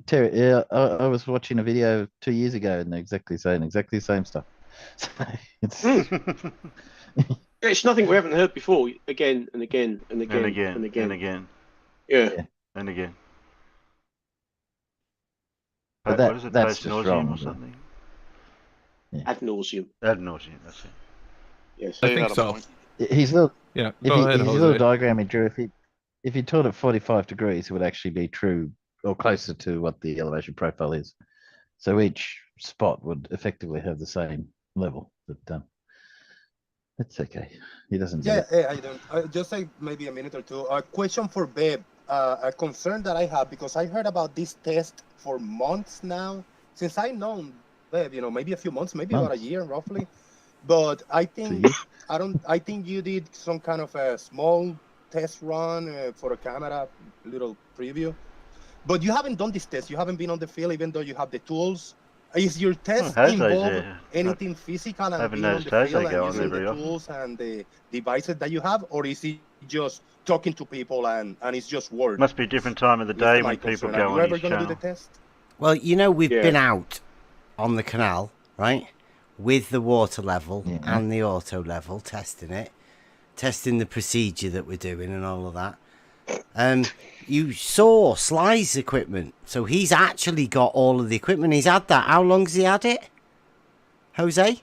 Terry, I was watching a video 2 years ago and they're saying exactly the same stuff. So it's nothing we haven't heard before. Again and again and again and again and again. and again. Yeah. And again. But What is it? that's Post just nauseum wrong. or something? Ad nauseum. Ad nauseum, that's it. Yes. I think so. His little, Yeah. his Go ahead, little Jose. diagram he drew, if you taught at 45 degrees, it would actually be true or closer to what the elevation profile is. So each spot would effectively have the same level. But that's okay. He doesn't. Do it. I don't. Just like maybe a minute or two. A question for Beb. A concern that I have because I heard about this test for months now. Since I known Beb, maybe a few months, maybe about a year roughly. But I think I think you did some kind of a small test run for a camera, little preview. But you haven't done this test. You haven't been on the field, even though you have the tools. Is your test involve anything physical and being on the field and using the tools and the devices that you have, or is it just talking to people and it's just words? Must be a different time of the day when people go on Are you ever his going to do channel. the test? Well, you know, we've been out on the canal, right? With the water level and the auto level, testing it, testing the procedure that we're doing and all of that. You saw Sly's equipment, so he's actually got all of the equipment. He's had that. How long's he had it, Jose?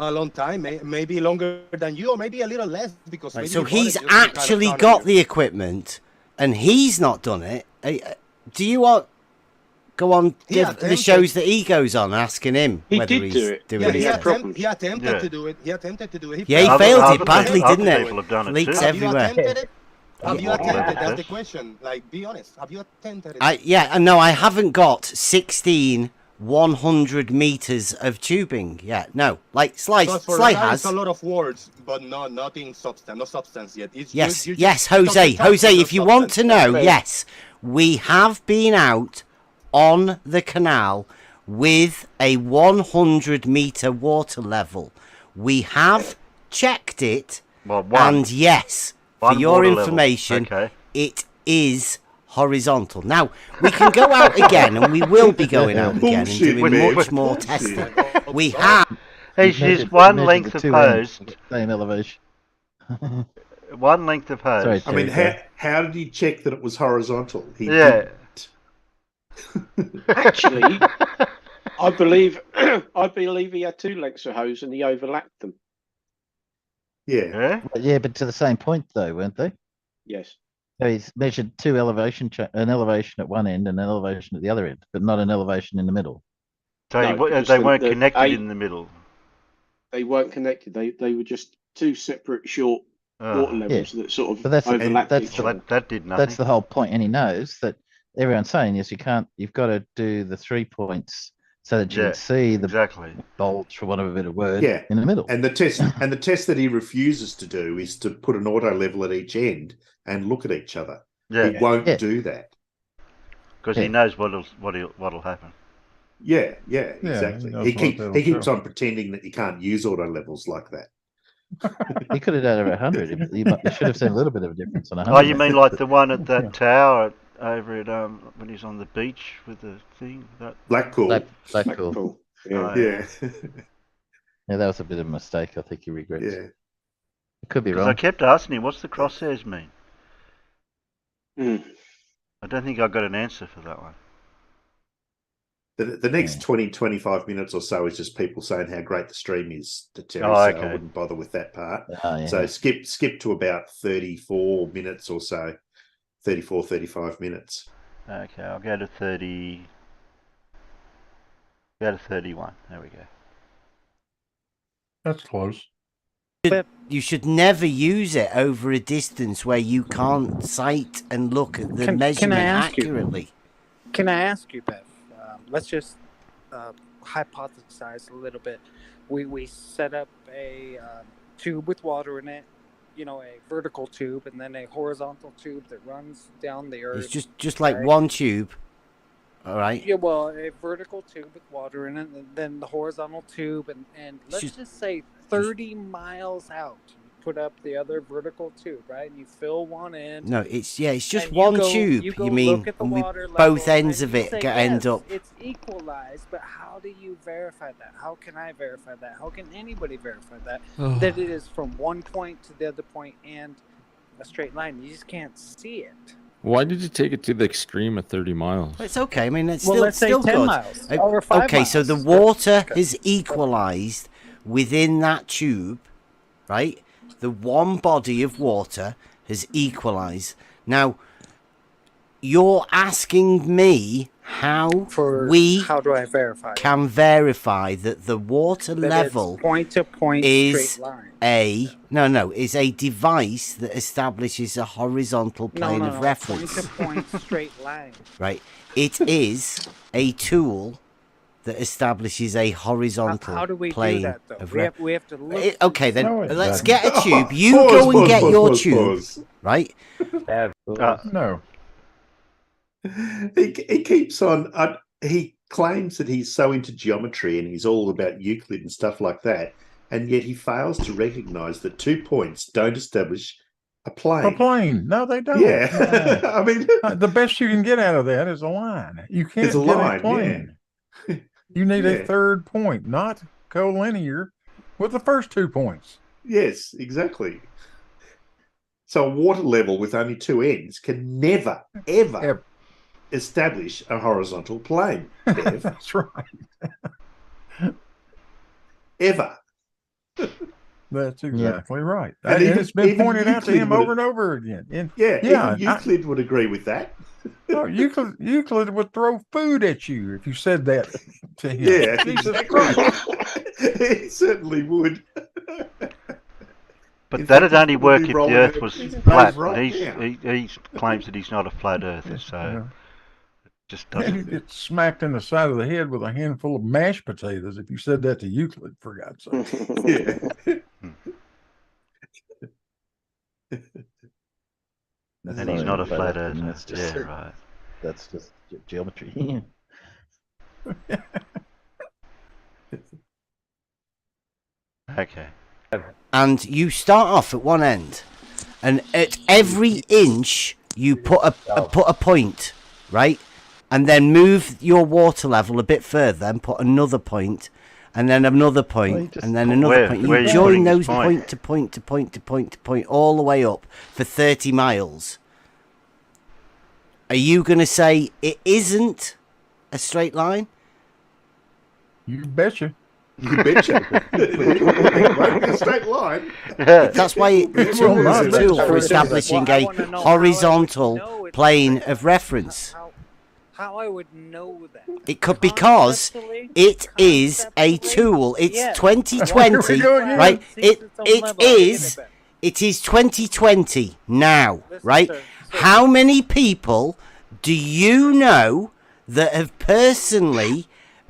A long time, maybe longer than you, or maybe a little less, because Right, maybe so you bought he's it just to kind of actually honor got you. the equipment, and he's not done it. Do you want go on the shows that he goes on, asking him whether he's doing Yeah, it? he attempted to do it. He attempted to do it. Yeah, he failed it badly, other didn't people it? have done it Leaks too. everywhere. Have you attempted it? Have you Yeah. attempted? Yeah. That's the question. Like, be honest. Have you attempted it? No, I haven't got 16 100 meters of tubing yet. No, like Sly Because for Sly that, has. it's a lot of words, but nothing substance, no substance yet. It's Yes, you're yes, just Jose. talking Jose, no if you want to substance. know, yes, we have been out on the canal with a 100 meter water level. We have checked it, and yes, for One your water level. information, Okay. it is horizontal. Now, we can go out again, and we will be going out again and doing much more testing. We have. He's used one length of hose. Same elevation. One length of hose. Sorry, I mean, how did he check that it was horizontal? He Yeah. Actually, I believe he had two lengths of hose and he overlapped them. Yeah. But to the same point though, weren't they? Yes. So he's measured two elevation, an elevation at one end and an elevation at the other end, but not an elevation in the middle. So No, because they weren't the connected eight- in the middle. They weren't connected. They were just two separate short water levels that sort of But that's overlapped that's each the, other. That did nothing. that's the whole point, and he knows that everyone's saying is you've got to do the 3 points so that you Yeah, can see the exactly. bulge, for want of a better word, Yeah. in the middle. And the test that he refuses to do is to put an auto level at each end and look at each other. Yeah. He won't do that. Because he knows what'll happen. Yeah, exactly. knows He what keeps they'll show. on pretending that you can't use auto levels like that. He could have done over 100. He should have seen a little bit of a difference on 100. Oh, you mean like the one at that tower over at when he's on the beach with the thing? That Blackpool. Blackpool. Oh, Yeah. Yeah, that was a bit of a mistake. I think he regrets. Yeah. It could be 'Cause wrong. I kept asking him, what's the crosshairs mean? Mm. I don't think I got an answer for that one. The next 20, 25 minutes or so is just people saying how great the stream is to Terry, Oh, so okay. I wouldn't bother with that part. Oh, yeah. So skip to about 34 minutes or so, 34, 35 minutes. Okay, I'll go to 30. Go to 31. There we go. That's close. You should never use it over a distance where you can't sight and look at the measurement accurately. Can I ask you, Bev? Let's just hypothesize a little bit. We set up a tube with water in it, a vertical tube, and then a horizontal tube that runs down the earth. It's just like one tube. All right. Yeah, well, a vertical tube with water in it, and then the horizontal tube, and let's just say 30 miles out, you put up the other vertical tube, right? And you fill one end. No, it's just and one go- tube. go You mean look at the and we water both level, ends and of you it say, end yes, up. It's equalized, but how do you verify that? How can I verify that? How can anybody verify that? That it is from one point to the other point and a straight line. You just can't see it. Why did you take it to the extreme of 30 miles? It's okay. I mean, it's Well, still let's say still 10 good. miles, or 5 Okay, so miles. the water is equalized within that tube, right? The one body of water has equalized. Now, you're asking me how How do I verify? can verify that the water That it's level point-to-point is straight line. is a device that establishes a horizontal plane of reference. Point-to-point straight line. Right. It is a tool that establishes a horizontal How do we plane do that, though? of We reference. have to look. Okay, then No, let's exactly. get a tube. You Pause, go and pause, get pause, your pause, tube, pause. right? No. He keeps on. He claims that he's so into geometry and he's all about Euclid and stuff like that, and yet he fails to recognise that 2 points don't establish A plane. A plane. No, they don't. Yeah. I mean, the best you can get out of that is a line. You can't It's a get line, a plane. yeah. You need Yeah. a third point, not collinear with the first 2 points. Yes, exactly. So a water level with only two ends can never, ever establish a horizontal plane. Bev. That's right. Ever. That's exactly right. And And it's been pointed out to him Euclid over and over again. And Yeah, yeah, even Euclid would agree with that. no, Euclid would throw food at you if you said that to him. Yeah, Jesus exactly. Christ. It certainly would. But In that'd fact, only he would work be if rolling the Earth it- was he's flat. right And now. he claims that he's not a flat earther, so it just And you doesn't. get smacked in the side of the head with a handful of mashed potatoes if you said that to Euclid, for God's sake. And he's not a flat earther. That's just, Yeah, right. That's just geometry. Okay. And you start off at one end, and at every inch you put a point, right? And then move your water level a bit further and put another point, and then another point, and then another point. where are You you join putting this those point? point to point to point to point to point all the way up for 30 miles. Are you going to say it isn't a straight line? You betcha. You betcha. It won't be a straight line. That's why the tool is a tool for establishing a horizontal plane of reference. How I would know that? It could because it is a tool. It's Yeah. 2020, Here we go again. right? Seems its own level. I It is 2020 now, Listen, right? sir. How many people do you know that have personally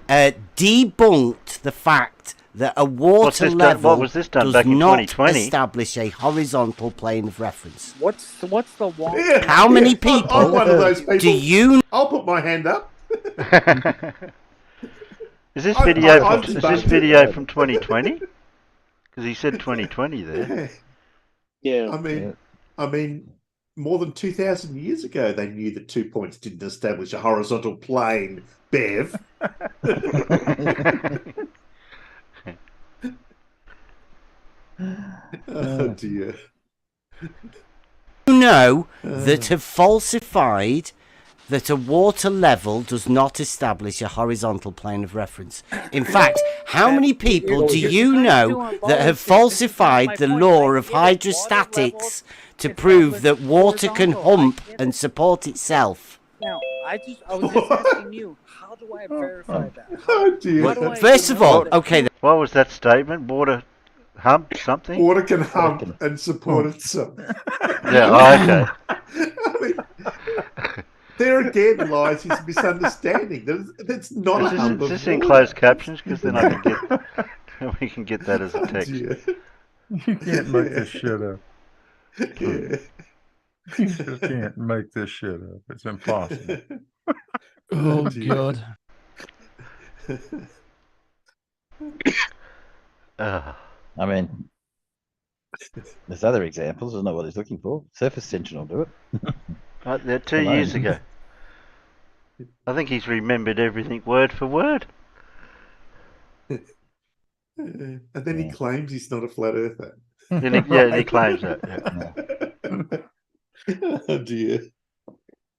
debunked the fact that a water level what was this done does back in not 2020? establish a horizontal plane of reference? What's the one? Yeah, How many I'm people one of those people. do you? I'll put my hand up. Is this I've video debunked it. from 2020? Because he said 2020 there. Yeah. I mean, more than 2,000 years ago, they knew that 2 points didn't establish a horizontal plane, Bev. Oh, dear. You know that have falsified that a water level does not establish a horizontal plane of reference. In fact, how many people do you know that have falsified the law of hydrostatics to prove that water can hump and support itself? Now, I was just asking you, how do I verify that? Oh, dear. How do I First of know all, that? okay. What was that statement? Water hump something? Water can hump and support itself. Yeah, okay. I mean, there again lies his misunderstanding. That's not a hump. Is this in closed captions? Because then I can get we can get that as a text. Yeah. You can't make this shit up. Yeah. You just can't make this shit up. It's impossible. Oh, dear. God. I mean, there's other examples. I don't know what he's looking for. Surface tension will do it. They're 2 Alone. years ago. I think he's remembered everything word for word. And then he claims he's not a flat earther. And he claims that. Yeah. Oh, dear.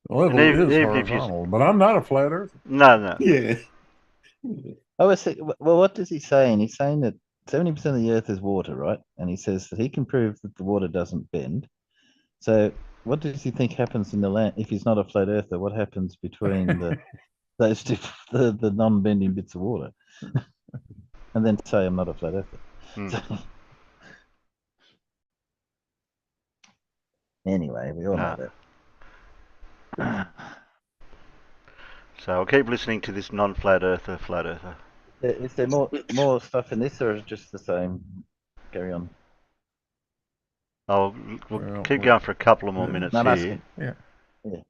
Level And even is if you- horizontal, but I'm not a flat earther. No. Yeah. Oh, well, what is he saying? He's saying that 70% of the Earth is water, right? And he says that he can prove that the water doesn't bend. So, what does he think happens in the land if he's not a flat earther? What happens between those two, the non-bending bits of water? And then say I'm not a flat earther. Anyway, we all know that. So I'll keep listening to this non-flat earther, flat earther. Is there more stuff in this, or is it just the same? Carry on. We'll keep going for a couple of more minutes No, I'm here. asking. Yeah.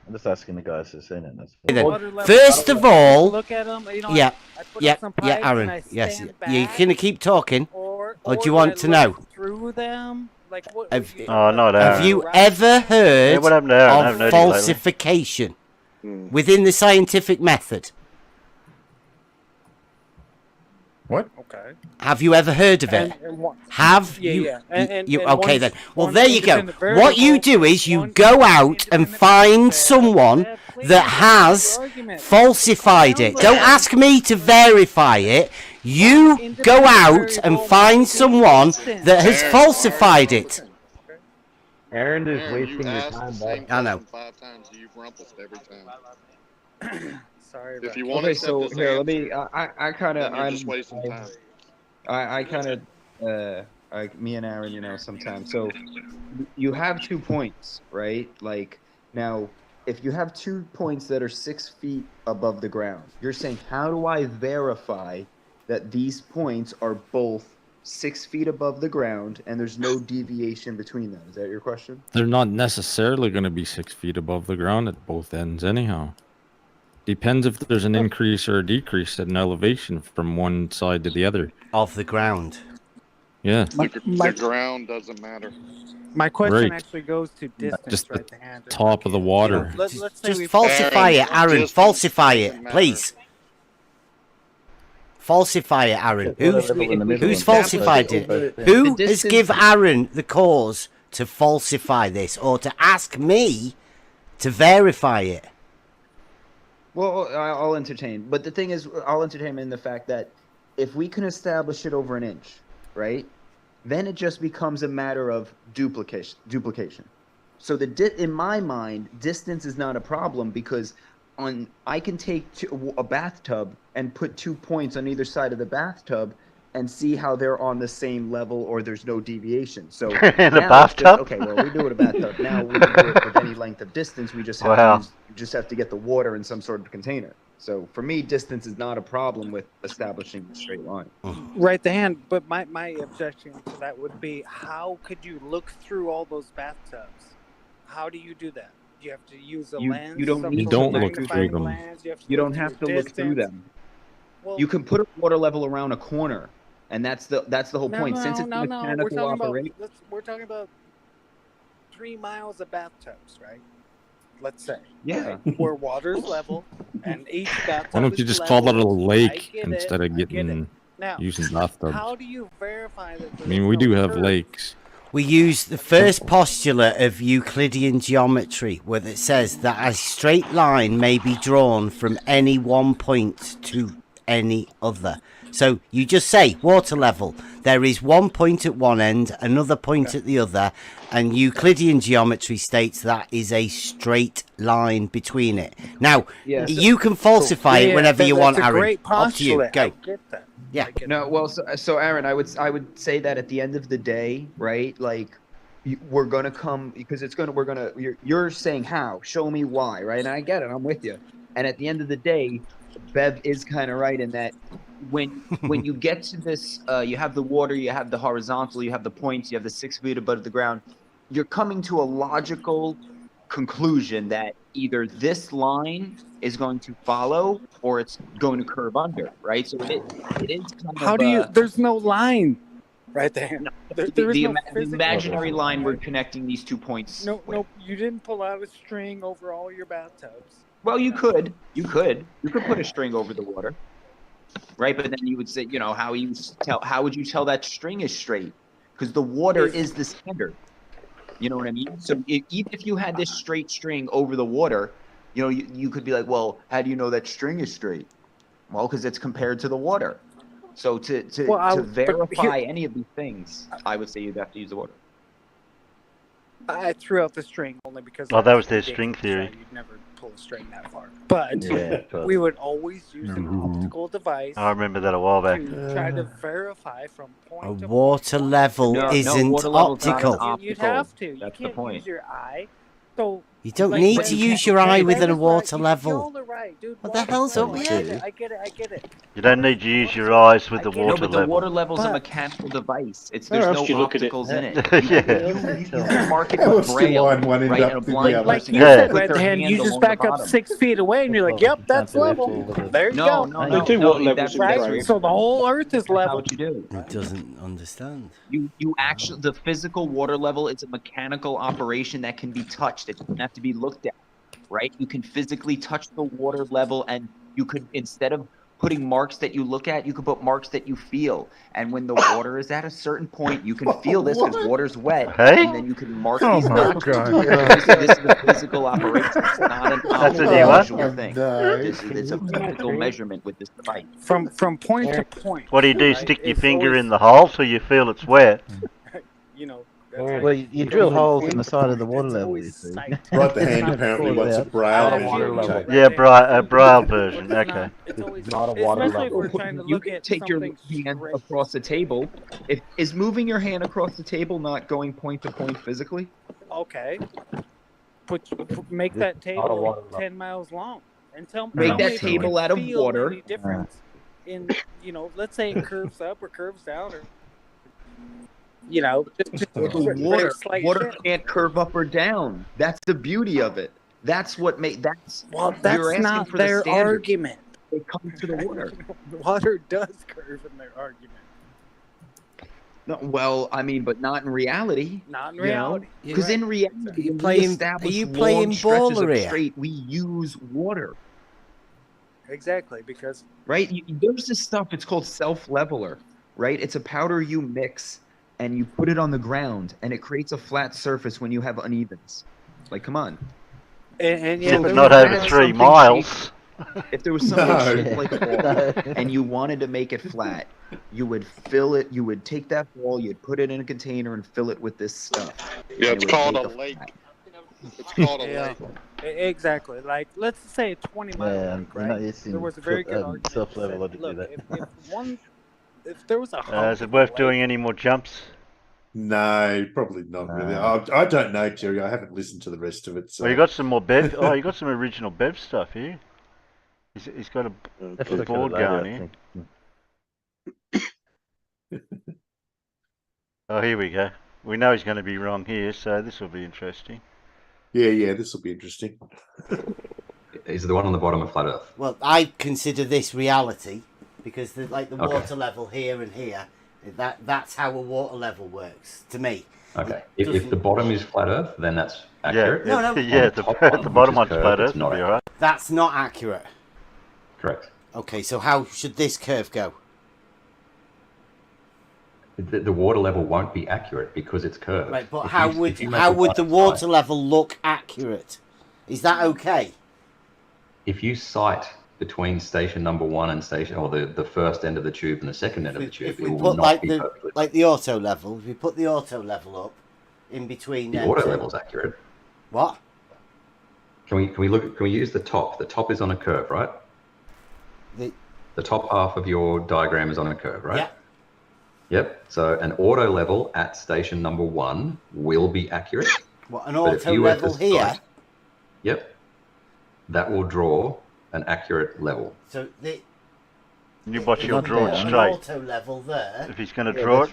I'm just asking the guys who've seen it. First of all, Look at 'em, you know, yeah, I put yeah, up some pipes and Aaron, I yes, stand you're back, gonna keep talking, or do you do want I to look know? through them? Like what? Have, not have Aaron. you ever heard Yeah, what happened to Aaron? I haven't of heard him lately. falsification within the scientific method? What? Okay. Have you ever heard of it? Have Yeah, you? yeah. And Okay one- then. Well, one there you go. independent What you variable, do is you go out and find someone that has falsified it. Don't ask me to verify it. You go out and find someone that has falsified it. Aaron is wasting your time, bud. I know. 5 times you've rumpled every time. Sorry. If you Okay, want to so accept this here, answer, let me. I kind of. then you're just wasting time. I kind of. Me and Aaron, sometimes. So you have 2 points, right? Like now, if you have 2 points that are 6 feet above the ground, you're saying, how do I verify that these points are both 6 feet above the ground and there's no deviation between them? Is that your question? They're not necessarily going to be 6 feet above the ground at both ends, anyhow. Depends if there's an increase or a decrease in elevation from one side to the other. Of the ground. Yeah. The ground doesn't matter. My question Right. actually goes to distance. Just the right to hand. top of the water. Let's say Just we falsify it, Aaron. Falsify it, please. Falsify it, Aaron. Who's falsified it? Who has give Aaron the cause to falsify this or to ask me to verify it? Well, I'll entertain. But the thing is, I'll entertain in the fact that if we can establish it over an inch, right, then it just becomes a matter of duplication. So in my mind, distance is not a problem because I can take a bathtub and put 2 points on either side of the bathtub and see how they're on the same level or there's no deviation. So In a now it's bathtub? okay, well, we do it a bathtub. Now we can do it with any length of distance. We just have to get the water in some sort of container. So for me, distance is not a problem with establishing a straight line. Right the hand, but my objection to that would be, how could you look through all those bathtubs? How do you do that? You have to use a lens. You don't some need sort to of look through magnifying them. lens, You don't have to look through distance. them. You can put a water level around a corner, and that's the whole No, point. no, Since it's no, no. We're mechanical talking operation. about we're talking about 3 miles of bathtubs, right? Let's say. Yeah. Right? Where water's level, and each bathtub. Why don't you is just call that a level. lake I get instead it, of getting Now, using bathtubs? how do you verify that? I mean, we do have lakes. We use the first postulate of Euclidean geometry, where it says that a straight line may be drawn from any one point to any other. So you just say water level. There is one point at one end, another point at the other, and Euclidean geometry states that is a straight line between it. Now, Yeah, so- you can falsify it whenever you want, that's a Aaron. great Up to you. postulate. Go. I get that. Yeah. No, well, so Aaron, I would say that at the end of the day, right? Like, we're gonna come because you're saying how? Show me why, right? And I get it. I'm with you. And at the end of the day, Bev is kind of right in that when you get to this, you have the water, you have the horizontal, you have the points, you have the 6 feet above the ground. You're coming to a logical conclusion that either this line is going to follow or it's going to curve under, right? So it is kind How of do you? There's no line right there. There is no the physical imaginary line line. we're connecting these 2 points. No, you didn't pull out a string over all your bathtubs. Well, you could put a string over the water, right? But then you would say, how would you tell that string is straight? Because the water is the standard. You know what I mean? So even if you had this straight string over the water, you could be like, well, how do you know that string is straight? Well, because it's compared to the water. So to verify any of these things, I would say you'd have to use the water. I threw out the string only because. Oh, that was their string theory. You'd never pull a string that far. But we would always use an optical device. I remember that a while back. To try to verify from point A water level isn't water level's not optical. an You'd have to. That's You the can't point. use your eye. So You don't Like, need but to you use can't- your eye okay, within a that is right. water level. Y'all are right, dude. What the hell's up with I you? get it. You don't need to use your eyes with the No, water but the level. water level's a But- mechanical device. It's Where there's else no do you look at it? opticals in it. Yeah. You can mark it I with was still braille, on one end right? up And a to the blind other. Like person you Yeah. said, put Red their Hand, hand you just along the back up bottom. 6 feet away and you're like, yep, that's level. There you go. No, They do water levels that's in Right? braille. So the whole Earth is not level. what you do. It doesn't understand. You actually the physical water level is a mechanical operation that can be touched. It doesn't have to be looked at, right? You can physically touch the water level, and you could, instead of putting marks that you look at, you could put marks that you feel. And when the water is at a certain point, you can feel this because water's wet, Hey? and then you can mark Oh these my marks. God. This is a physical operation. It's not an That's a new one? visual thing. It's a physical measurement with this device. From point to point. What do you do? right? Stick your It's finger always, in the hole so you feel it's wet? You know. Well, you drill holes in the side of the water level, you see. Right, the hand apparently wants a braille Yeah, version. a braille version. Okay. It's always Not a water especially if level. we're trying to You look can at take your something hand straight. across the table. Is moving your hand across the table not going point to point physically? Okay. Make that table 10 miles long and tell Make me that if you table can out of feel water. any difference in, let's say it curves up or curves down or, just Water can't curve up or down. That's the beauty of it. That's what that's Well, you're that's asking not for the their standard. argument. It comes to the water. Water does curve in their argument. No, well, I mean, but not in reality. Not in reality. Because in reality, Are you when we playing establish playing long stretches baller of here? straight, we use water. Exactly, because Right? There's this stuff, it's called self-leveler, right? It's a powder you mix and you put it on the ground and it creates a flat surface when you have unevens. Like, come on. and Yeah, but not over 3 miles. If there was something No. shaped like a ball and you wanted to make it flat, you would fill it, you would take that ball, you'd put it in a container and fill it with this stuff. Yeah, and it's it would called make a lake. flat. It's called a Yeah. lake. Exactly. Like, let's say a 20-mile Yeah, lake, you're not right? using There was a very good argument. self-level that to do look, that. if there was a Is it worth doing any more jumps? No, probably not really. I don't know, Jerry. I haven't listened to the rest of it. So. Well, you got some more Bev. Oh, you got some original Bev stuff here. He's got a board going here. Oh, here we go. We know he's going to be wrong here, so this will be interesting. Yeah, this will be interesting. Is the one on the bottom of flat Earth? Well, I consider this reality because the Okay. water level here and here, that's how a water level works to me. Okay. If the bottom is flat Earth, then that's accurate. No, no. Yeah, the bottom one's flat Earth will be alright. That's not accurate. Correct. Okay, so how should this curve go? The water level won't be accurate because it's curved. Right, but If how you- would if you make how a would the right water side- level look accurate? Is that okay? If you sight between station number 1 and the first end of the tube and the second end of the tube, If it we will put not be perfectly. like the auto level, if we put the auto level up in between The them auto two- level's accurate. What? Can we use the top? The top is on a curve, right? The top half of your diagram is on a curve, right? Yeah. Yep. So an auto level at station number 1 will be accurate. What, an But if auto you were to level here? sight- Yep. That will draw an accurate level. So the You watch, you'll draw it an straight. auto level there. If he's going to draw it.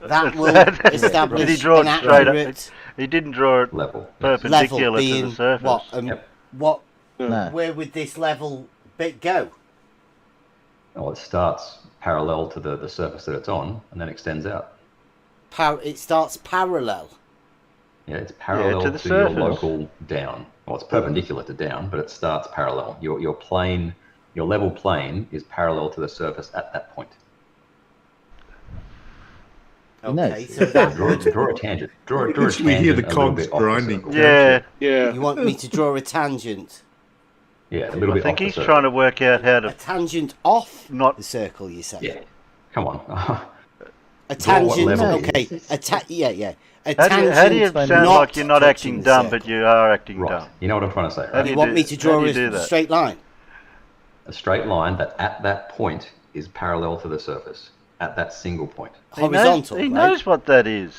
That will establish Did he draw an it straight accurate up? He didn't draw it level perpendicular to being the surface. what? What? Where would this level bit go? Well, it starts parallel to the surface that it's on and then extends out. It starts parallel. Yeah, it's parallel to the to your surface. local down. Well, it's perpendicular to down, but it starts parallel. Your plane, your level plane is parallel to the surface at that point. Okay, so that draw a tangent. Draw a tangent. We hear the a little cogs bit off the grinding. circle. Yeah. You want me to draw a tangent? Yeah, a little I bit think off the he's circle. trying to work out how A to. tangent off not the circle, you say? Yeah. Come on. A Draw what tangent, level okay. it is. Yeah. A How tangent. do you sound not like you're not touching acting the dumb, circle. but you are acting Right. dumb? You know what I'm trying to say, How right? do You want me to draw how do you do a that? straight line? A straight line that at that point is parallel to the surface. At that single point. Horizontal, He right? knows what that is.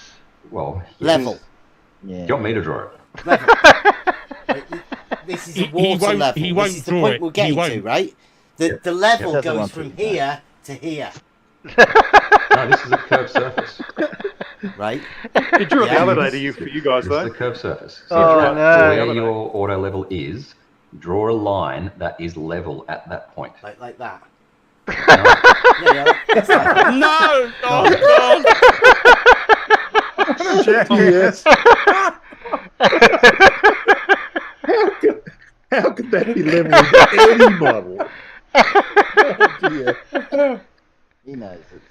Well, Level. You want me to draw it? Level. this is a water level. This is the point we're getting to, right? The level goes from here to here. No, this is a curved surface. Right? He drew a validator for you guys, This though. is a curved surface. So Oh, no. where your auto level is, draw a line that is level at that point. Like that. No! Oh, God! Jackass. How could that be level with any model? Oh, dear. He knows it.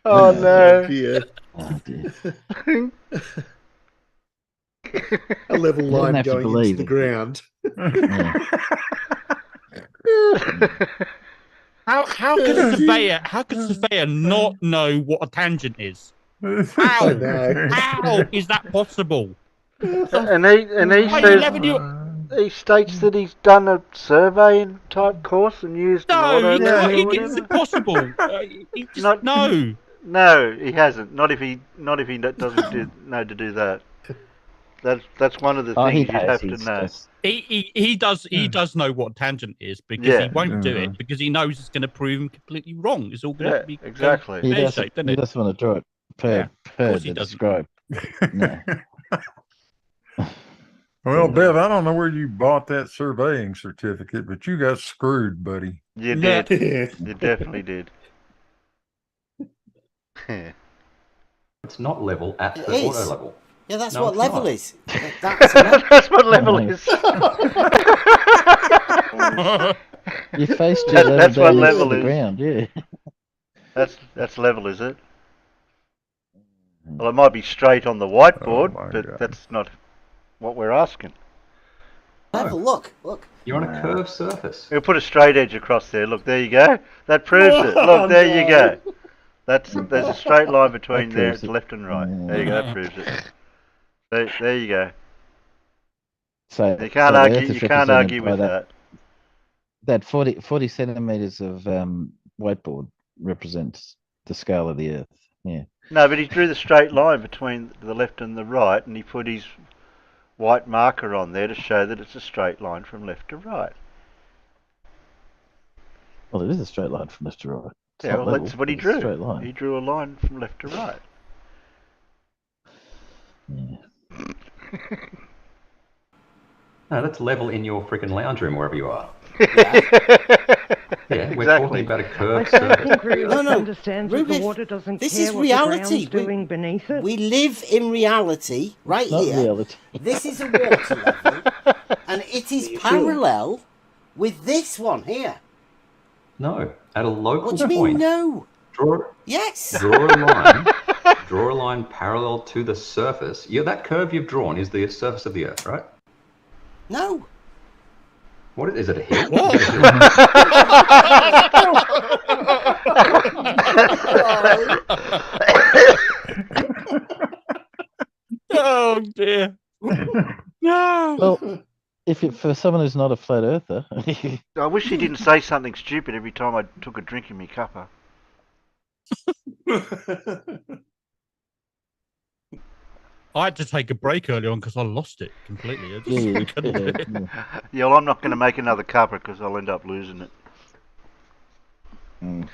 Oh, no. Dear. Oh, dear. A level You don't line have to going into believe the it. ground. How could a surveyor not know what a tangent is? How? I know. How is that possible? And he says, he states that he's done a surveying type course and used an auto level or It's whatever. impossible. He just, no. No, he hasn't. Not if he doesn't know to do that. That's one of the Oh, he things you'd knows. have to He's know. just- He does know what tangent is because Yeah. he won't do it because he knows it's going to prove him completely wrong. It's all going to be exactly. He pear-shaped, doesn't, isn't he it? doesn't want to draw it per course he to doesn't. describe. No. Well, Bev, I don't know where you bought that surveying certificate, but you got screwed, buddy. You did. You definitely did. It's not level at It the is. auto level. Yeah, that's No, what it's level not. is. That's a level. That's what level is. You faced your level That's what down level into the is. ground, yeah. That's level, is it? Well, it might be straight on the whiteboard, but that's not what we're asking. Level, look. You're on a curved surface. We'll put a straight edge across there. Look, there you go. That proves it. Look, there you go. There's a straight line between there, it's left and right. There you go. That proves it. There you go. So You can't the argue. Earth is You can't represented argue by with that. That 40 centimeters of whiteboard represents the scale of the Earth. Yeah. No, but he drew the straight line between the left and the right, and he put his white marker on there to show that it's a straight line from left to right. Well, it is a straight line from left to right. It's Yeah, not well, level, that's what he but it's a drew. straight line. He drew a line from left to right. Yeah. No, that's level in your freaking lounge room, wherever you are. Yeah, we're Exactly. talking about a I curved don't surface. think Rubik No. understands that the Rubik, water doesn't this care is what reality. the ground's doing beneath it. We live in reality right It's not here. reality. This is a water level, and it is parallel with this one here. No, at a local What do you mean, point. no? Draw Yes. a line. Draw a line parallel to the surface. Yeah, that curve you've drawn is the surface of the Earth, right? No. What is it? A hill? Oh dear. No. Well, for someone who's not a flat earther, I wish he didn't say something stupid every time I took a drink in my cuppa. I had to take a break early on because I lost it completely. I just Yeah, couldn't do it. Yeah, well, I'm not going to make another cuppa because I'll end up losing it. Mm.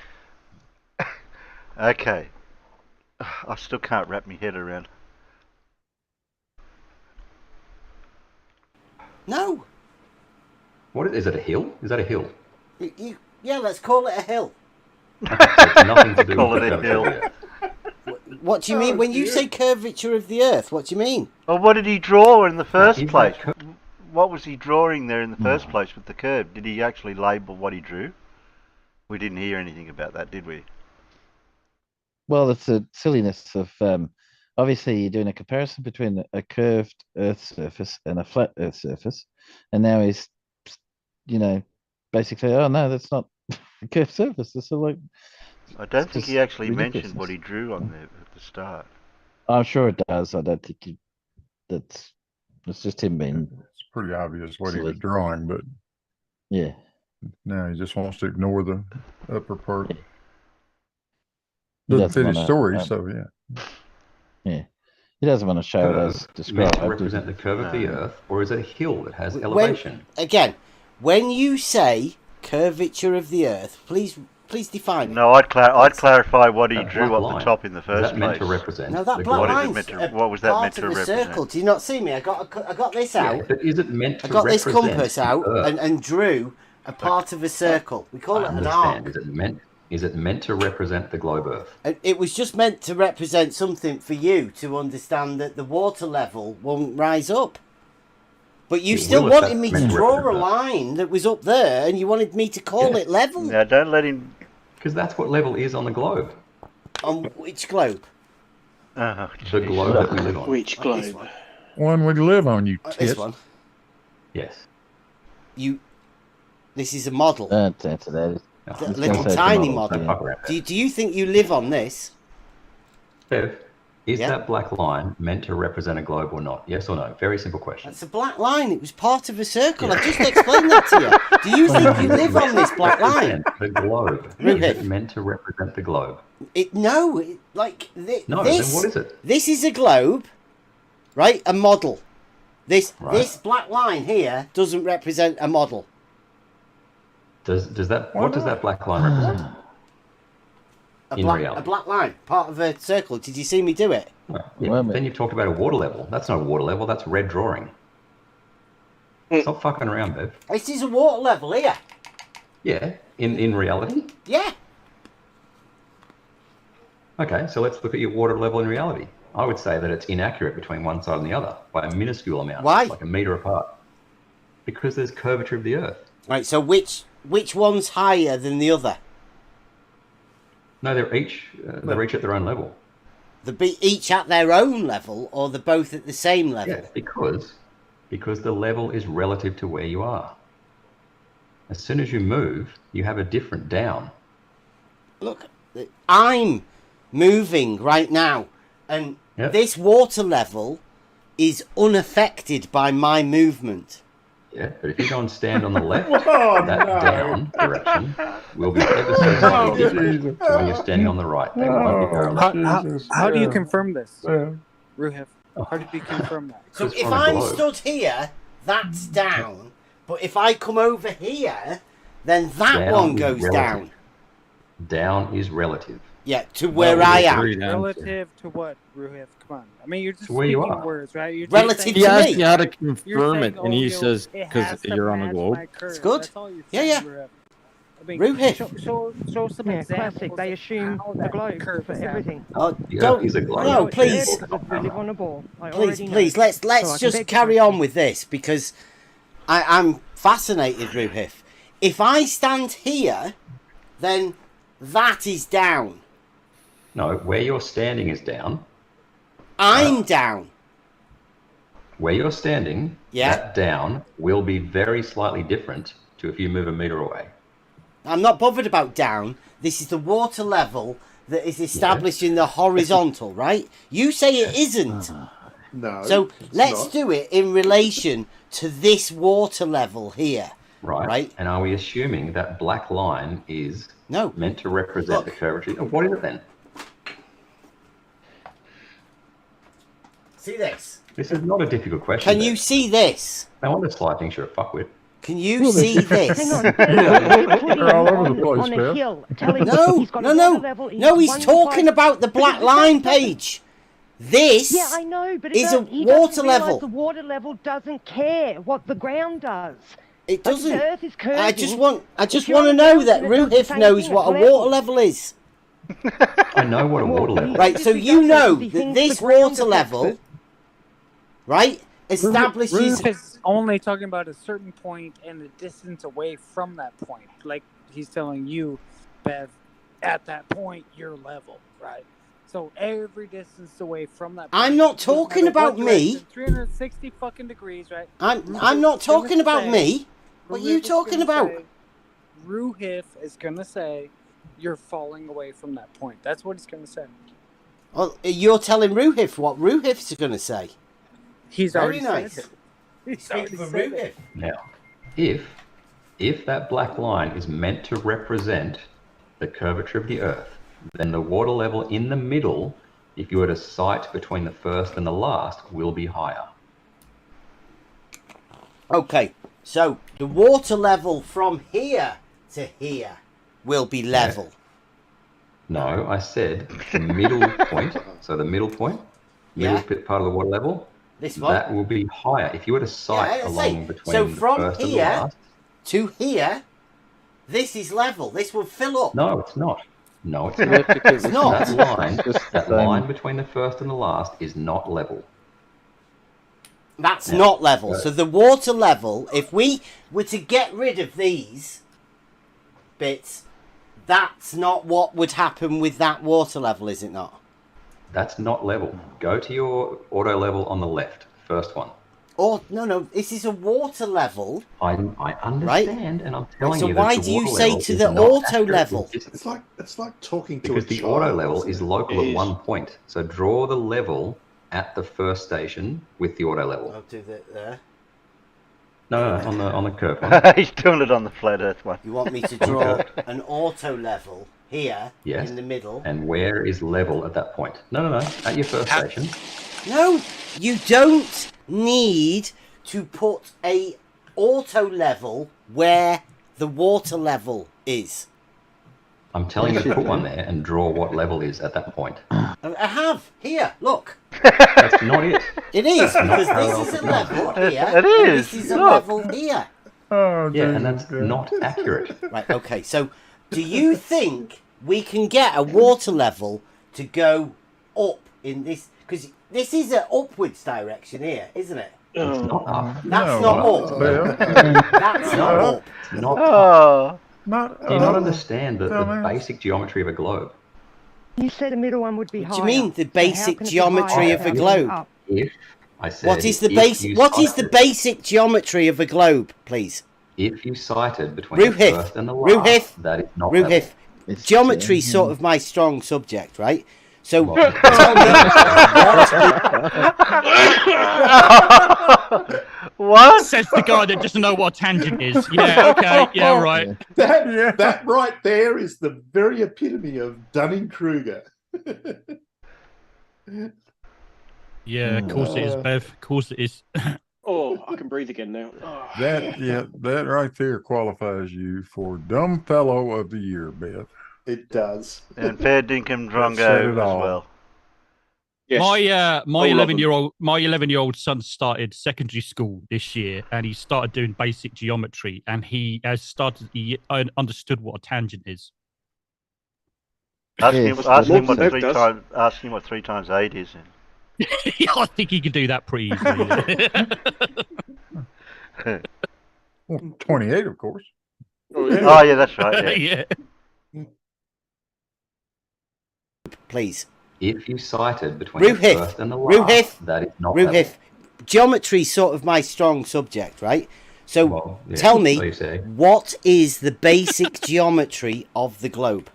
Okay. I still can't wrap my head around. No. What is it? A hill? Is that a hill? Yeah, let's call it a hill. It's nothing to do Call with it the a curvature hill. of the Earth. What do you mean when you say curvature of the Earth? What do you mean? Well, what did he draw in the first is place? that What was he drawing there in the first place with the curve? Did he actually label what he drew? We didn't hear anything about that, did we? well, it's the silliness of obviously you're doing a comparison between a curved Earth surface and a flat Earth surface, and now he's, basically, oh no, that's not a curved surface. It's like I don't think he actually mentioned ridiculousness. what he drew on there at the start. I'm sure it does. I don't think it's just him being. It's pretty obvious what he silly. was drawing, but Yeah. now he just wants to ignore the upper part. He Doesn't fit his wanna, story, so yeah. Yeah. He doesn't want to show it as meant described. to represent the curve of the Earth, or is it a hill that has When- elevation? When you say curvature of the Earth, please define it. No, I'd clarify what he That drew black up the line, top in the is first that meant place. to represent No, that the black globe? line's What was that part meant of to the represent? circle. Do you not see me? I got this Yeah, out. but is it meant to I got this represent compass the out Earth? and drew a part of a circle. We call I it an understand. arc. Is it meant to represent the globe Earth? It was just meant to represent something for you to understand that the water level won't rise up. But you It still will if wanted me that's to meant to draw a represent line that was up there, and you wanted me to call it level. Now, don't let him. Because that's what level is on the globe. On which globe? Oh, The globe that we live on. Which globe? One we live on, you This tit. one. Yes. This is a model. That's it. A little tiny model. Do you think you live on this? Bev, is Yeah. that black line meant to represent a globe or not? Yes or no? Very simple question. It's a black line. It was part of a circle. I just explained that to you. Do you think you live on this black line? The globe. Is Ruben. it meant to represent the globe? No, No, this. then what is it? This is a globe, right? A model. This Right. black line here doesn't represent a model. What does that black line represent? In A reality. black line, part of a circle. Did you see me do it? Yeah, then you've talked about a water level. That's not a water level, that's red drawing. Stop fucking around, Bev. This is a water level here. Yeah, in reality? Yeah. Okay, so let's look at your water level in reality. I would say that it's inaccurate between one side and the other by a minuscule amount. Why? Like a metre apart. Because there's curvature of the Earth. Right. So which one's higher than the other? No, they're each at their own level. Each at their own level, or they're both at the same level? Yeah, because the level is relative to where you are. As soon as you move, you have a different down. Look, I'm moving right now, and this water level is unaffected by my movement. Yeah, but if you go and stand on the left, that down direction will be ever so slightly different to when you're standing on the right. They won't be parallel. How do you confirm this, Ruhif? How do you confirm that? So if I'm stood here, that's down. But if I come over here, then that Down one is goes relative. down. Down is relative. Yeah, to where I am. Relative to what, Ruhif? Come on. I mean, you're just To where you speaking are. words, right? You're Relative He to asked me. you how to You're confirm saying, it, and he oh, says, it because has to you're on a match globe. my curve. It's good. That's all you're Yeah, saying, yeah. Ruhif. I mean, Ruhif. show some Yeah, examples. classic. They of assume how the that globe curve for is everything. Oh, The don't. Earth is a globe. No, please. We live on a ball. I Please, already know. please, So I let's can just beg carry you. on with this, because I'm fascinated, Ruhif. If I stand here, then that is down. No, where you're standing is down. I'm down. Where you're standing, Yeah. that down will be very slightly different to if you move a metre away. I'm not bothered about down. This is the water level that is established in the horizontal, right? You say it isn't. No. So it's let's not. do it in relation to this water level here. Right. And are we assuming that black line is meant to represent the curvature? Oh, what is it then? See this? This is not a difficult question. Can you see this? No wonder Sly thinks you're a fuckwit. Can you see this? Hang on. They're all over the place, on a Bev. hill, telling No, he's got no, a no. water level, No, he's 1.5 talking about the black line page. This Yeah, I know, but is a he doesn't water realise level. The water level doesn't care what the ground does. It Like, doesn't. the Earth is curving. I just want If you're to on know the that ground, it does the Ruhif same knows thing what a at level. water level is. I know what a water level is. Right, so you know He that thinks this the ground water affects level, it. right, establishes. Ruhif is only talking about a certain point and the distance away from that point. Like he's telling you, Bev, at that point you're level, right? So every distance away from that point. I'm not doesn't talking matter what about me. direction, 360 fucking degrees, right? I'm Ruhif not is gonna talking about say- me. What are you Ruhif is talking gonna about? say- Ruhif is gonna say you're falling away from that point. That's what he's gonna say. Well, you're telling Ruhif what Ruhif's going to say. He's Very already nice. said it. He's already said it. Now, if that black line is meant to represent the curvature of the Earth, then the water level in the middle If you were to sight between the first and the last, will be higher. Okay, so the water level from here to here will be level. No, I said the middle point. So the middle point, middle part of the water level. This one? That will be higher. If you were to sight along between so the from first and the here last. to here, this is level. This will fill up. No, it's not. No, it's It's not. It's not. That line between the first and the last is not level. That's not level. So the water level, if we were to get rid of these bits, that's not what would happen with that water level, is it not? That's not level. Go to your auto level on the left, first one. Oh, no, this is a water level. I understand, and I'm telling so you. why that do the you water say level to is the not auto accurate. level? It's like talking to Because a the child, auto level isn't is it? local It at is. one point. So draw the level at the first station with the auto level. I'll do that there. No, on the curve one. He's doing it on the flat Earth one. You want me to draw an auto level here Yes. in the middle? And where is level at that point? No. At your first station. No, you don't need to put a auto level where the water level is. I'm telling you to put one there and draw what level is at that point. I have here. Look. That's not it. It is That's not because parallel this is to a ground. level here. It is. This is a Look. level here. Oh, Yeah, and that's not accurate. Right. Okay. So, do you think we can get a water level to go up in this? Because this is an upwards direction here, isn't it? It's not up. That's not up. Bill. That's not up. It's not Oh. up. Do you not understand the basic geometry of a globe? You said the middle one would be higher. Do you mean the So how basic can it be geometry higher of a if globe? up? If I said, What is the if basic? you What is the sighted- basic geometry of a globe, please? If you sighted between the Ruhith, first and the last, Ruhith, that is not Ruhith. level. Geometry is sort of my strong subject, right? So Well, tell me What? Says the guy that doesn't know what a tangent is. Yeah, okay, yeah, right. That right there is the very epitome of Dunning-Kruger. Yeah, of course it is, Bev. Of course it is. Oh, I can breathe again now. Oh. That right there qualifies you for Dumb Fellow of the Year, Beth. It does. And Fair Dinkum That said Drongo it as all. well. Yes. My All of them. 11-year-old son started secondary school this year, and he started doing basic geometry, and he understood what a tangent is. Ask him what Bev three does. times. Ask him what 3 times 8 is. I think he could do that pretty easily. Well, 28, of course. Oh, yeah. Oh yeah, that's right. Yeah. Yeah. please. If you sighted between the Ruhith, first and the last, that is not level. Ruhith. Geometry's sort of my strong subject, right? So Well, yeah, tell so me, you say. what is the basic geometry of the globe?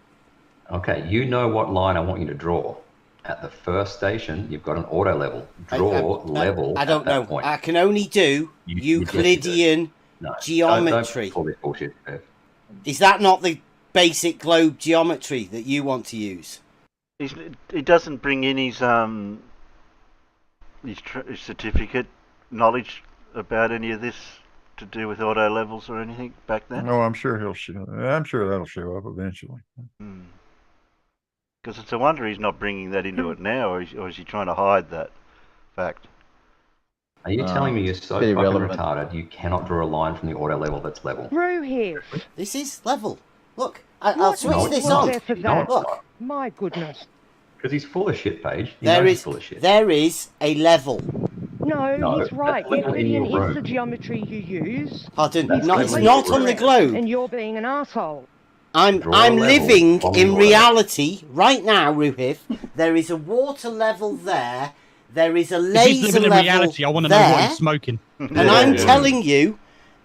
Okay, you know what line I want you to draw. At the first station, you've got an auto level. Draw level I don't at that know. point. I can only do You Euclidean No, geometry. Don't call this bullshit, Bev. Is that not the basic globe geometry that you want to use? He doesn't bring in his certificate knowledge about any of this to do with auto levels or anything back then. No, I'm sure he'll show. I'm sure that'll show up eventually. Because it's a wonder he's not bringing that into it now, or is he trying to hide that fact? Are you telling me you're so pretty fucking relevant. retarded you cannot draw a line from the auto level that's level? Through here. This is level. Look, I'll What switch No, this it's not. on. there for No, that? it's Look, not. My goodness. Because he's full of shit, Paige. He there knows he's is full of shit. there is a level. No, No, he's right. that's level in Euclidean your is the room. geometry you use. Pardon, That's no, it's level not in on the your globe. And you're being an asshole. I'm Draw a level living on the in auto. reality right now, Ruhith. There is a water level there. There is a If he's laser living in level reality, I want to know there, what he's smoking. and I'm telling you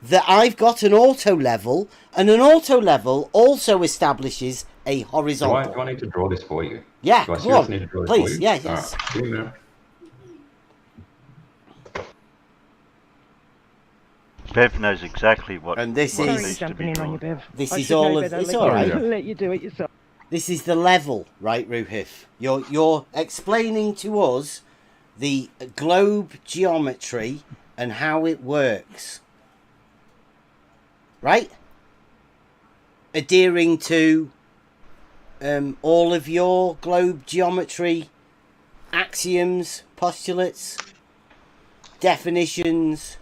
that I've got an auto level, and an auto level also establishes a Do horizontal. I need to draw this for you? Yeah, Do I go seriously on, need to draw this please. for you? Yeah, All yes. right, give me a minute. Bev knows exactly what. And this what is- needs Sorry, to be jumping in on you, drawn. Bev. This I is should all know of- better. it's Let all you- right. Let you do it yourself. This is the level, right, Ruhif? You're explaining to us the globe geometry and how it works, right? Adhering to all of your globe geometry axioms, postulates, definitions.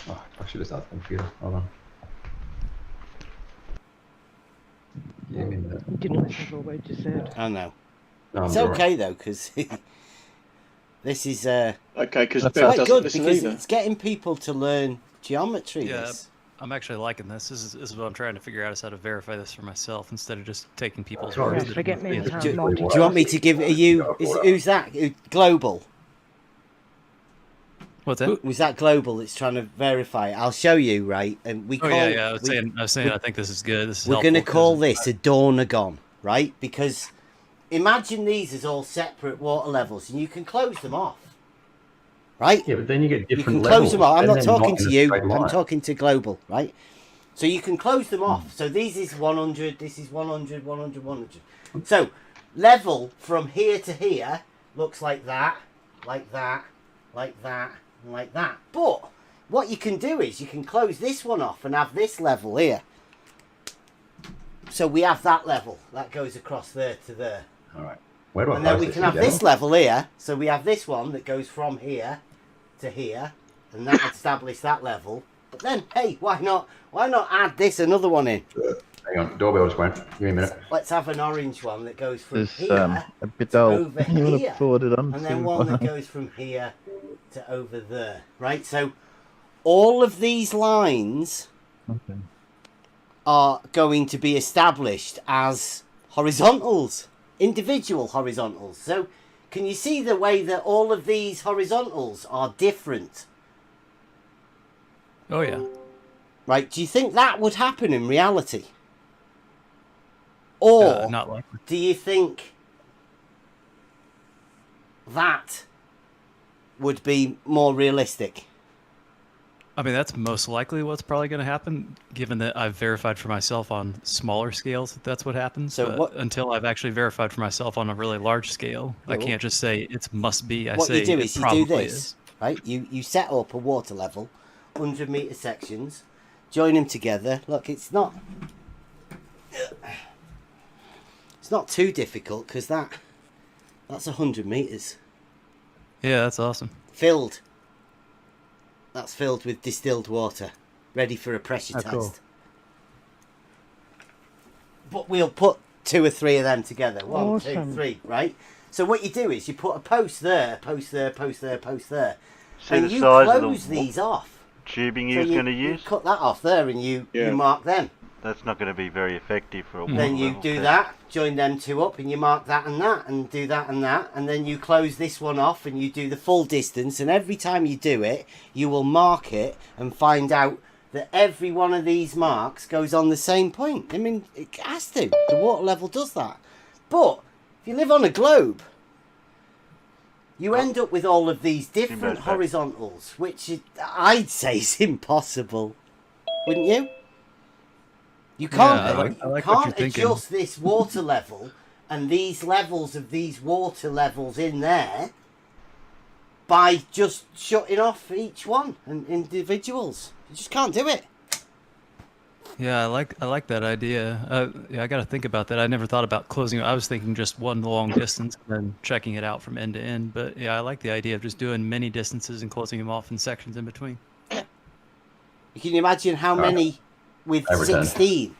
Oh, I should have started the computer. Hold on. Give me a minute. Didn't listen to a word you said. Oh no. No, It's I'm okay though, because this is Okay, because quite Bev doesn't good listen because either. it's getting people to learn geometry. Yeah, This. I'm actually liking this. This is what I'm trying to figure out is how to verify this for myself instead of just taking people's Sorry. words. Yeah, forget me and Do, Tom do Monty. you want me to give it? Are you? Who's that? Global. What's that? Was that global? It's trying to verify it. I'll show you, right? And we Oh call. yeah. I was saying. I think this is good. This is We're going to helpful call 'cause this a Dornagon, right? Because imagine these as all separate water levels, and you can close them off, right? Yeah, but then you get You different can close levels. them off. I'm and not then talking in to a you. straight I'm line. talking to global, right? So you can close them off. So these is 100. This is 100. 100. 100. So level from here to here looks like that, like that, like that, and like that. But what you can do is you can close this one off and have this level here. So we have that level that goes across there to there. All right. Where do I And then post we this can have again? this level here. So we have this one that goes from here to here, and that establish that level. But then, hey, why not add this another one in? Hang on, doorbell just went. Give me a minute. Let's have an orange one that goes from There's here a bit to old. over You want here, to forward it on? and then to- one that goes from here to over there. Right. So all of these lines Okay. are going to be established as horizontals, individual horizontals. So can you see the way that all of these horizontals are different? Oh yeah. Right, do you think that would happen in reality? Or Not likely. do you think that would be more realistic? I mean, that's most likely what's probably going to happen, given that I've verified for myself on smaller scales. That's what happens. So But what- until I've actually verified for myself on a really large scale, I Yeah, well- can't just say it must be. I What say you do it is you probably do this, is. right? You set up a water level, 100-meter sections, join them together. Look, it's not too difficult because that's 100 meters Yeah, that's awesome. filled. That's filled with distilled water, ready for a pressure Oh, test. cool. But we'll put 2 or 3 of them together. 1, 2, Awesome. 3, right? So what you do is you put a post there, post there, post there, post there, See and the you size of close the these off. tubing So you was going to you use? cut that off there, and you Yeah. mark them. That's not going to be very effective for a water Then you level do test. that, join them 2 up, and you mark that, and do that and that, and then you close this one off, and you do the full distance. And every time you do it, you will mark it and find out that every one of these marks goes on the same point. I mean, it has to. The water level does that. But if you live on a globe, you end up with all of these different horizontals, which I'd say is impossible, wouldn't you? You can't, Yeah, I like you what can't you're thinking. adjust this water level and these levels of these water levels in there by just shutting off each one and individuals. You just can't do it. Yeah, I like that idea. Yeah, I got to think about that. I never thought about closing. I was thinking just one long distance and then checking it out from end to end. But yeah, I like the idea of just doing many distances and closing them off in sections in between. You can imagine how many with I returned. 16.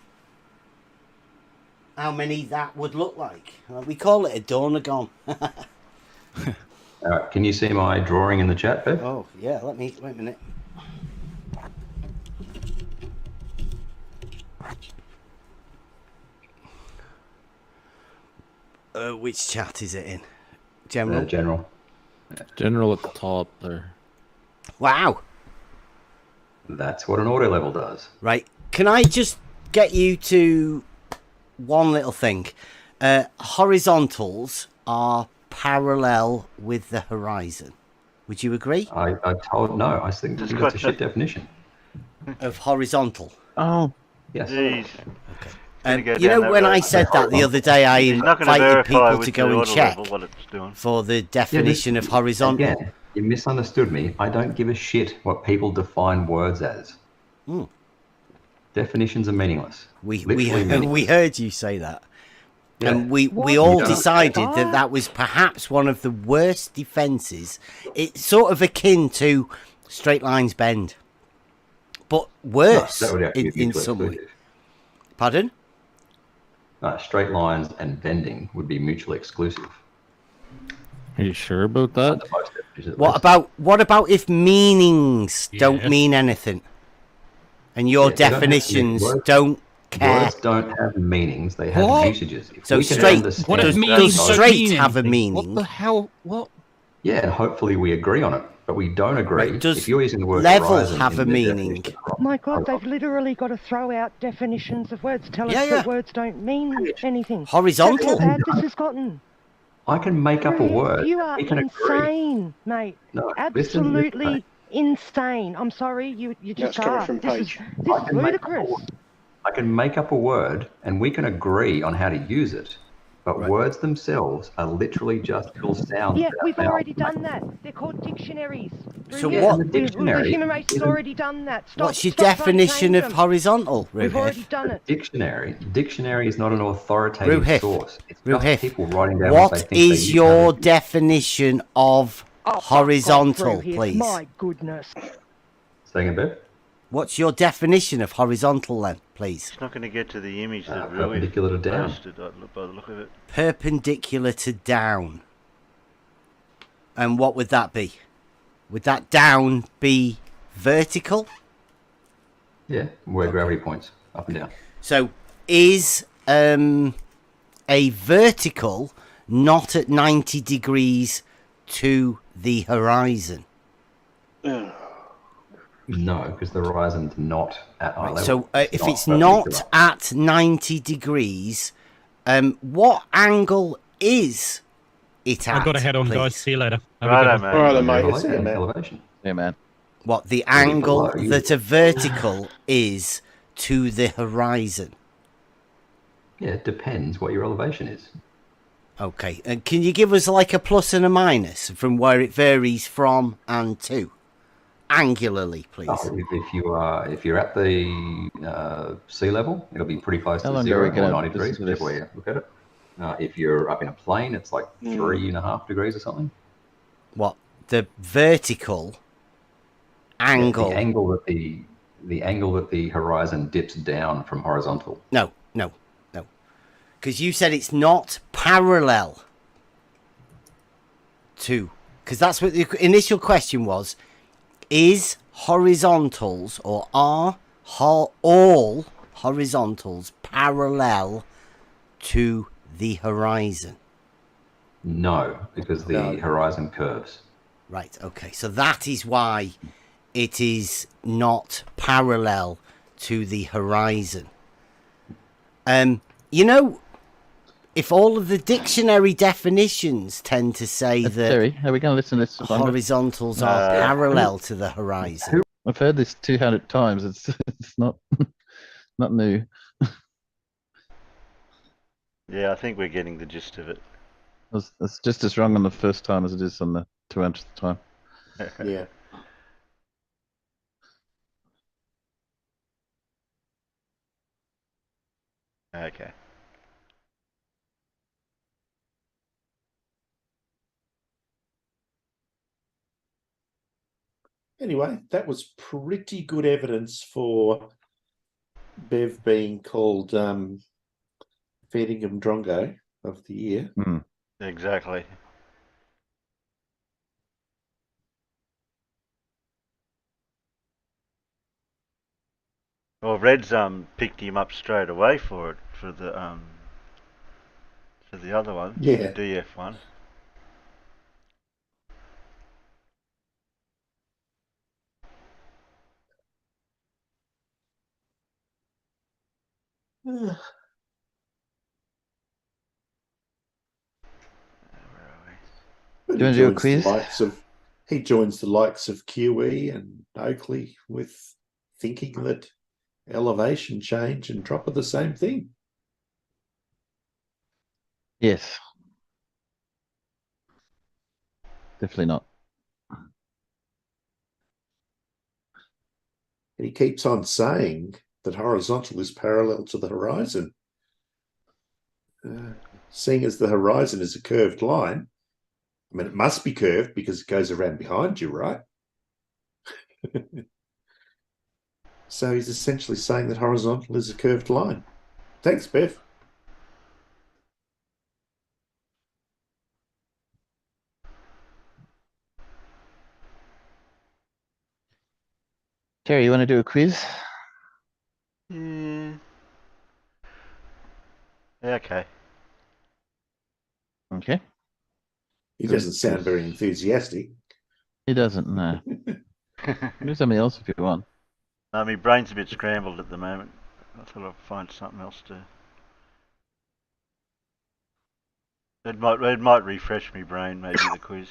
How many that would look like. We call it a Dornagon. All right, can you see my drawing in the chat, Bev? Oh, yeah, wait a minute. Which chat is it in? General? General. General at the top there. Wow. That's what an auto level does. Right. Can I just get you to one little thing? Horizontals are parallel with the horizon. Would you agree? I told no. I think that's a shit definition. Of horizontal. Oh. Yes. Jeez. gonna go You down know, that when road. I said that the other day, I He's not gonna invited verify people with to the go and order check level what it's doing. for the definition of horizontal. Again, you misunderstood me. I don't give a shit what people define words as. Hmm. Definitions are meaningless. We Literally meaningless. we heard you say that. Yeah. And we What all the decided fuck? that was perhaps one of the worst defences. It's sort of akin to straight lines bend, but worse that would actually be in mutually some way. exclusive. Pardon? Straight lines and bending would be mutually exclusive. Are you sure about that? What about if meanings don't mean anything, and your Yeah, they don't have to mean definitions words. don't care? Words don't have meanings; they have What? usages. If So we can straight- understand what if both meanings sides- don't straight mean have a anything? What meaning? the hell? What? Yeah, and hopefully we agree on it, but we don't agree. Right, does if you're using the word level horizon have in a the meaning? definition- My God, they've literally got to throw out definitions of words. Tell us Yeah, that words don't mean anything. Horizontal. That's how bad this has gotten. I can make up a word. You are We can agree. insane, mate. No, Absolutely listen. insane. I'm sorry, you just are. This is ludicrous. I can make up a word, and we can agree on how to use it. But words themselves are literally just little sounds. Yeah, that we've mouth already make. done that. They're called dictionaries. So Yeah, what- The dictionary The human race has isn't- already done that. Stop, What's your stop trying to definition change of them. horizontal, We've already Ruhif? done it. Dictionary is not an authoritative Ruhif, source. It's just Ruhif, people writing down what they what think they is use. your definition of horizontal, Through here. please? My goodness. Saying a bit? What's your definition of horizontal then, please? It's not going to get to the image that perpendicular to down. posted by the look of it. Perpendicular to down. And what would that be? Would that down be vertical? Yeah, where gravity points, up and down. So is a vertical not at 90 degrees to the horizon? No, because the horizon's not at eye level. So if it's not not perpendicular. at 90 degrees, what angle is it at? I've got to head on, please? guys. See you later. Have a Righto, good one. mate. Righto, mate. Elevation, See you, man. elevation. Yeah, man. What the Really angle below you. that a vertical is to the horizon? Yeah, it depends what your elevation is. Okay, and can you give us like a plus and a minus from where it varies from and to, angularly, please? Oh, if you're at the sea level, it'll be pretty close How to long are 0 we or gonna 90 listen degrees, to this? whichever way you look at it. If you're up in a plane, it's like 3.5 degrees or something. What the vertical angle? The angle that the horizon dips down from horizontal. No. Because you said it's not parallel to. Because that's what the initial question was. Is horizontals or are all horizontals parallel to the horizon? No, because the horizon curves. Right, okay. So that is why it is not parallel to the horizon. You know, if all of the dictionary definitions tend to say that Terry, are we going to listen to this? horizontals are parallel to the horizon. I've heard this 200 times. It's not new. Yeah, I think we're getting the gist of it. It's just as wrong on the first time as it is on the 200th time. Yeah. Okay. Anyway, that was pretty good evidence for Bev being called Fair Dinkum Drongo of the year. Exactly. Well, Red's picked him up straight away for the other one, Yeah. the DF one. But Do you wanna do a quiz? He joins the likes of QE and Oakley with thinking that elevation change and drop are the same thing. Yes. Definitely not. And he keeps on saying that horizontal is parallel to the horizon. Seeing as the horizon is a curved line, I mean, it must be curved because it goes around behind you, right? So he's essentially saying that horizontal is a curved line. Thanks, Bev. Terry, you want to do a quiz? Yeah. Okay. Okay. He doesn't sound very enthusiastic. He doesn't, no. Do something else if you want. No, my brain's a bit scrambled at the moment. I thought I'd find something else to. It might refresh my brain, maybe the quiz.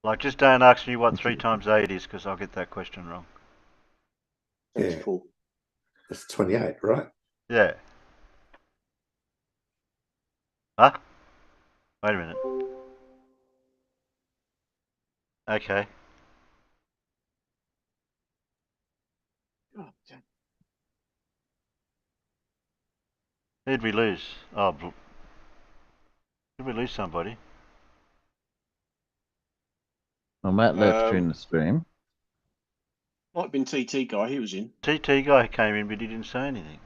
Like, just don't ask me what 3 times 8 is, because I'll get that question wrong. Yeah. That's 28, right? Yeah. Huh? Wait a minute. Okay. Who'd we lose? Oh, did we lose somebody? Well, Matt left during the stream. Might have been TT guy. He was in. TT guy came in, but he didn't say anything.